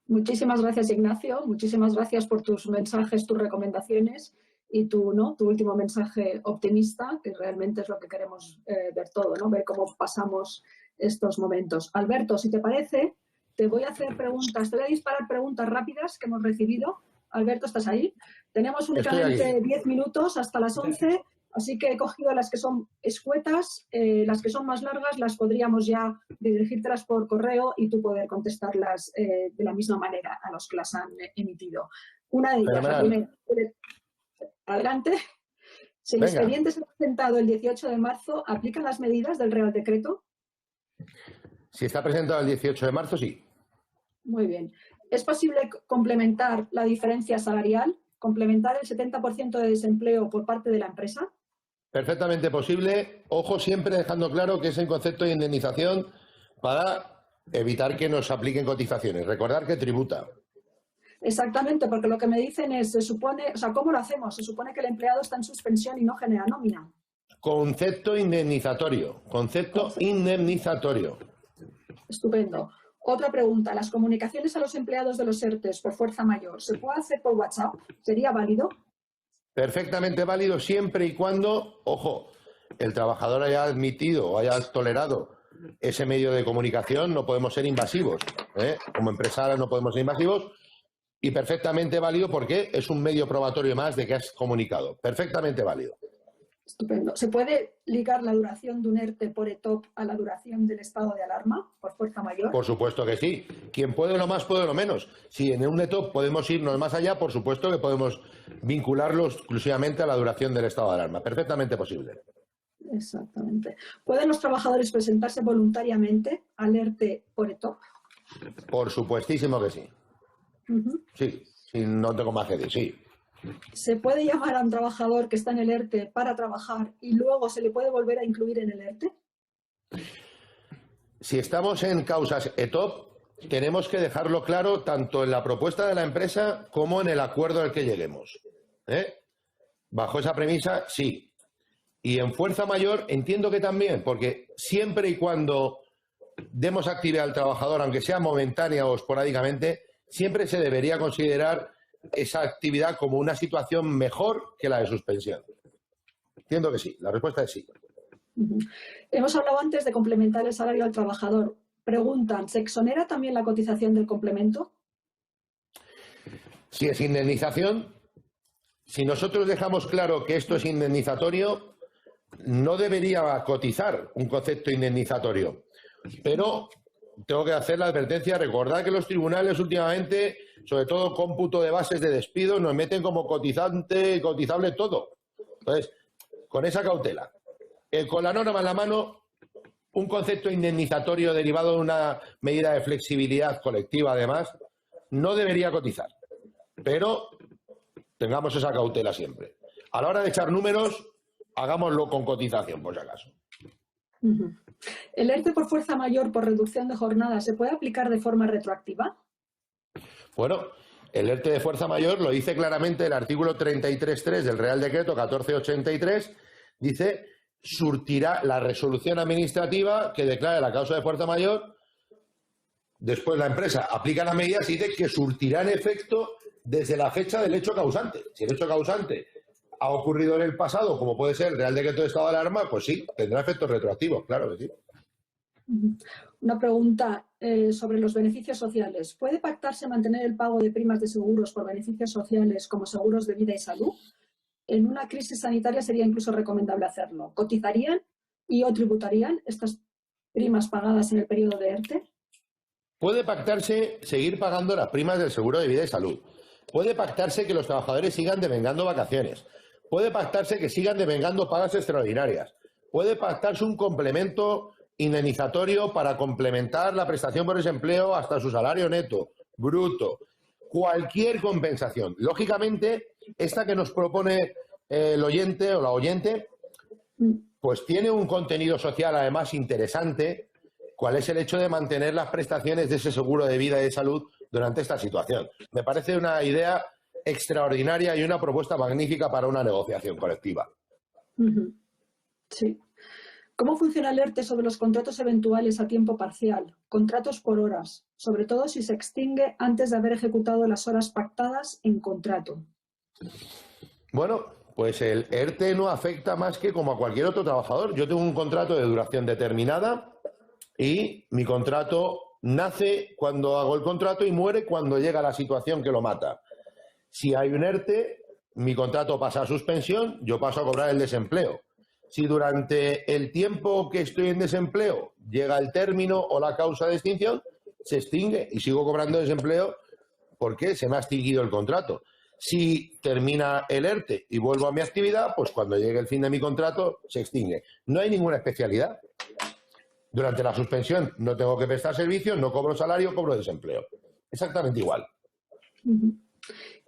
S3: Muchísimas gracias, Ignacio. Muchísimas gracias por tus mensajes, tus recomendaciones y tu último mensaje optimista, que realmente es lo que queremos ver todo, ¿no? Ver cómo pasamos estos momentos. Alberto, si te parece, te voy a hacer preguntas. Te voy a disparar preguntas rápidas que hemos recibido. Alberto, ¿estás ahí? Tenemos únicamente 10 minutos hasta las 11 Así que he cogido las que son escuetas, las que son más largas las podríamos ya dirigírtelas por correo y tú poder contestarlas de la misma manera a los que las han emitido. Una de ellas, la primera. Adelante. Si el expediente se ha presentado el 18 de marzo, ¿aplican las medidas del Real Decreto?
S1: Si está presentado el 18 de marzo, sí.
S3: Muy bien. ¿Es posible complementar la diferencia salarial? ¿Complementar el 70% de desempleo por parte de la empresa?
S1: Perfectamente posible. Ojo, siempre dejando claro que es en concepto de indemnización para evitar que nos apliquen cotizaciones. Recordar que tributa.
S3: Exactamente, porque lo que me dicen es, se supone, o sea, ¿cómo lo hacemos? Se supone que el empleado está en suspensión y no genera nómina.
S1: Concepto indemnizatorio. Concepto indemnizatorio.
S3: Estupendo. Otra pregunta. ¿Las comunicaciones a los empleados de los ERTEs por fuerza mayor se puede hacer por WhatsApp? ¿Sería válido?
S1: Perfectamente válido siempre y cuando, ojo, el trabajador haya admitido o haya tolerado ese medio de comunicación. No podemos ser invasivos, ¿eh? Como empresarios no podemos ser invasivos. Y perfectamente válido porque es un medio probatorio más de que has comunicado. Perfectamente válido.
S3: Estupendo. ¿Se puede ligar la duración de un ERTE por ETOP a la duración del estado de alarma por fuerza mayor?
S1: Por supuesto que sí. Quien puede lo más, puede lo menos. Si en un ETOP podemos irnos más allá, por supuesto que podemos vincularlo exclusivamente a la duración del estado de alarma. Perfectamente posible.
S3: Exactamente. ¿Pueden los trabajadores presentarse voluntariamente al ERTE por ETOP?
S1: Por supuestísimo que sí. Sí, no tengo más que decir, sí.
S3: ¿Se puede llamar a un trabajador que está en el ERTE para trabajar y luego se le puede volver a incluir en el ERTE?
S1: Si estamos en causas ETOP, tenemos que dejarlo claro tanto en la propuesta de la empresa como en el acuerdo al que lleguemos. Bajo esa premisa, sí. Y en fuerza mayor entiendo que también, porque siempre y cuando demos actividad al trabajador, aunque sea momentánea o esporádicamente, siempre se debería considerar esa actividad como una situación mejor que la de suspensión. Entiendo que sí. La respuesta es sí.
S3: Hemos hablado antes de complementar el salario al trabajador. Preguntan, ¿se exonera también la cotización del complemento?
S1: Si es indemnización, si nosotros dejamos claro que esto es indemnizatorio, no debería cotizar un concepto indemnizatorio. Pero tengo que hacer la advertencia, recordad que los tribunales últimamente, sobre todo cómputo de bases de despido, nos meten como cotizable todo. Entonces, con esa cautela, con la norma en la mano, un concepto indemnizatorio derivado de una medida de flexibilidad colectiva, además, no debería cotizar. Pero tengamos esa cautela siempre. A la hora de echar números, hagámoslo con cotización, por si acaso.
S3: ¿El ERTE por fuerza mayor por reducción de jornada se puede aplicar de forma retroactiva?
S1: Bueno, el ERTE de fuerza mayor lo dice claramente el artículo 33.3 del Real Decreto 1483, dice, surtirá la resolución administrativa que declare la causa de fuerza mayor, después la empresa aplica las medidas y dice que surtirá en efecto desde la fecha del hecho causante. Si el hecho causante ha ocurrido en el pasado, como puede ser el Real Decreto de Estado de Alarma, pues sí, tendrá efectos retroactivos, claro que sí.
S3: Una pregunta sobre los beneficios sociales. ¿Puede pactarse mantener el pago de primas de seguros por beneficios sociales como seguros de vida y salud? En una crisis sanitaria sería incluso recomendable hacerlo. ¿Cotizarían y o tributarían estas primas pagadas en el periodo de ERTE?
S1: Puede pactarse seguir pagando las primas del seguro de vida y salud. Puede pactarse que los trabajadores sigan devengando vacaciones. Puede pactarse que sigan devengando pagas extraordinarias. Puede pactarse un complemento indemnizatorio para complementar la prestación por desempleo hasta su salario neto, bruto. Cualquier compensación. Lógicamente, esta que nos propone el oyente o la oyente, pues tiene un contenido social además interesante. ¿Cuál es el hecho de mantener las prestaciones de ese seguro de vida y de salud durante esta situación? Me parece una idea extraordinaria y una propuesta magnífica para una negociación colectiva.
S3: Sí. ¿Cómo funciona el ERTE sobre los contratos eventuales a tiempo parcial? Contratos por horas, sobre todo si se extingue antes de haber ejecutado las horas pactadas en contrato.
S1: Bueno, pues el ERTE no afecta más que como a cualquier otro trabajador. Yo tengo un contrato de duración determinada y mi contrato nace cuando hago el contrato y muere cuando llega la situación que lo mata. Si hay un ERTE, mi contrato pasa a suspensión, yo paso a cobrar el desempleo. Si durante el tiempo que estoy en desempleo llega el término o la causa de extinción, se extingue y sigo cobrando desempleo porque se me ha extinguido el contrato. Si termina el ERTE y vuelvo a mi actividad, pues cuando llegue el fin de mi contrato se extingue. No hay ninguna especialidad. Durante la suspensión no tengo que prestar servicios, no cobro salario, cobro desempleo. Exactamente igual.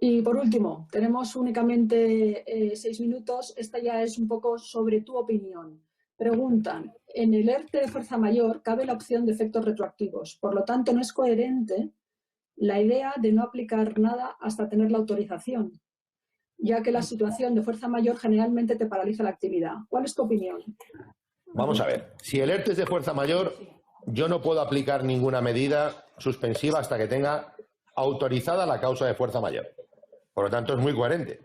S3: Y por último, tenemos únicamente 6 minutos. Esta ya es un poco sobre tu opinión. Preguntan, en el ERTE de fuerza mayor cabe la opción de efectos retroactivos. Por lo tanto, no es coherente la idea de no aplicar nada hasta tener la autorización, ya que la situación de fuerza mayor generalmente te paraliza la actividad. ¿Cuál es tu opinión?
S1: Vamos a ver, si el ERTE es de fuerza mayor, yo no puedo aplicar ninguna medida suspensiva hasta que tenga autorizada la causa de fuerza mayor. Por lo tanto, es muy coherente.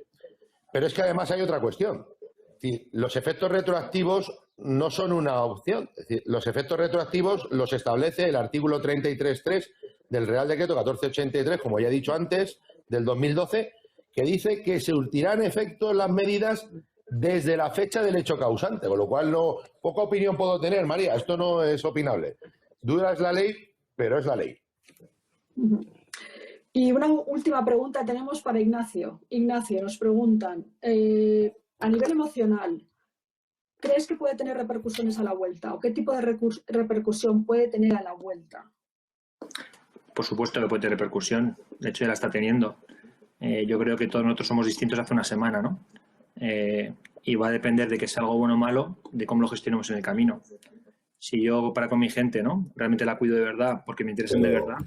S1: Pero es que además hay otra cuestión. Es decir, los efectos retroactivos no son una opción. Es decir, los efectos retroactivos los establece el artículo 33.3 del Real Decreto 1483, como ya he dicho antes, del 2012, que dice que se surtirán efectos las medidas desde la fecha del hecho causante, con lo cual poca opinión puedo tener, María, esto no es opinable. Dura es la ley, pero es la ley.
S3: Y una última pregunta tenemos para Ignacio. Ignacio, nos preguntan, a nivel emocional, ¿crees que puede tener repercusiones a la vuelta? ¿O qué tipo de repercusión puede tener a la vuelta?
S4: Por supuesto que puede tener repercusión. De hecho, ya la está teniendo. Yo creo que todos nosotros somos distintos hace una semana, ¿no? Y va a depender de que sea algo bueno o malo, de cómo lo gestionemos en el camino. Si yo, para con mi gente, ¿no? Realmente la cuido de verdad porque me interesan de verdad,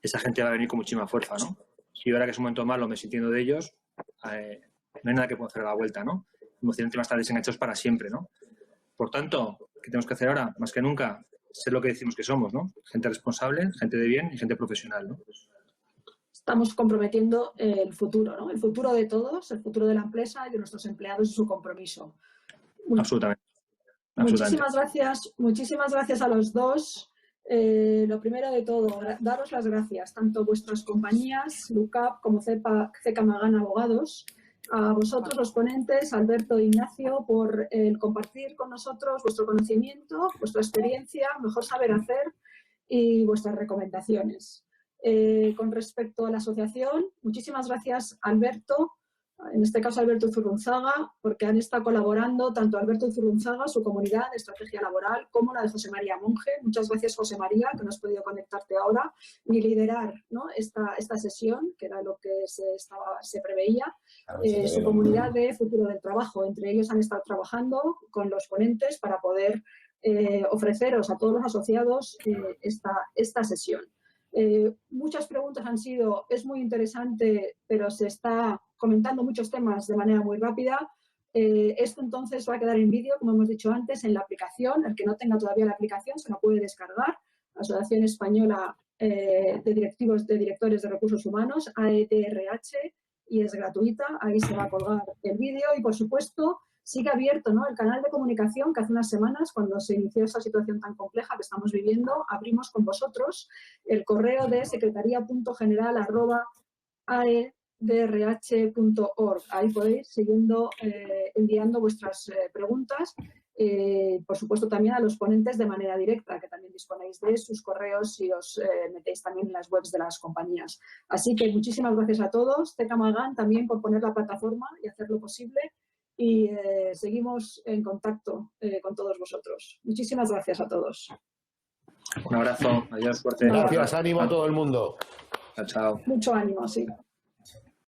S4: esa gente va a venir con muchísima fuerza, ¿no? Si ahora que es un momento malo me estoy sintiendo de ellos, no hay nada que pueda hacer a la vuelta, ¿no? Emocionalmente van a estar desenganchados para siempre, ¿no? Por tanto, ¿qué tenemos que hacer ahora? Más que nunca, ser lo que decimos que somos, ¿no? Gente responsable, gente de bien y gente profesional, ¿no?
S3: Estamos comprometiendo el futuro, ¿no? El futuro de todos, el futuro de la empresa y de nuestros empleados y su compromiso.
S4: Absolutamente.
S3: Muchísimas gracias a los dos. Lo primero de todo, daros las gracias, tanto vuestras compañías, LUCAP como CK Magán Abogados, a vosotros los ponentes, Alberto e Ignacio, por compartir con nosotros vuestro conocimiento, vuestra experiencia, mejor saber hacer y vuestras recomendaciones. Con respecto a la asociación, muchísimas gracias, Alberto, en este caso Alberto Zurrunzaga, porque han estado colaborando tanto Alberto Zurrunzaga, su comunidad de estrategia laboral, como la de José María Monge. Muchas gracias, José María, que no has podido conectarte ahora ni liderar, ¿no? esta sesión, que era lo que se preveía. Su comunidad de futuro del trabajo. Entre ellos han estado trabajando con los ponentes para poder ofreceros a todos los asociados esta sesión. Muchas preguntas han sido, es muy interesante, pero se está comentando muchos temas de manera muy rápida. Esto entonces va a quedar en vídeo, como hemos dicho antes, en la aplicación. El que no tenga todavía la aplicación se la puede descargar. Asociación Española de Directores de Recursos Humanos, AEDRH, y es gratuita. Ahí se va a colgar el vídeo y, por supuesto, sigue abierto, ¿no?, el canal de comunicación que hace unas semanas, cuando se inició esta situación tan compleja que estamos viviendo, abrimos con vosotros el correo de secretaría.general@aedrh.org. Ahí podéis siguiendo enviando vuestras preguntas, por supuesto también a los ponentes de manera directa, que también disponéis de sus correos si os metéis también en las webs de las compañías. Así que muchísimas gracias a todos. CK Magán también por poner la plataforma y hacerlo posible. Y seguimos en contacto con todos vosotros. Muchísimas gracias a todos.
S4: Un abrazo. Adiós. Suerte.
S1: Gracias. Ánimo a todo el mundo.
S4: Chao, chao.
S3: Mucho ánimo, sí.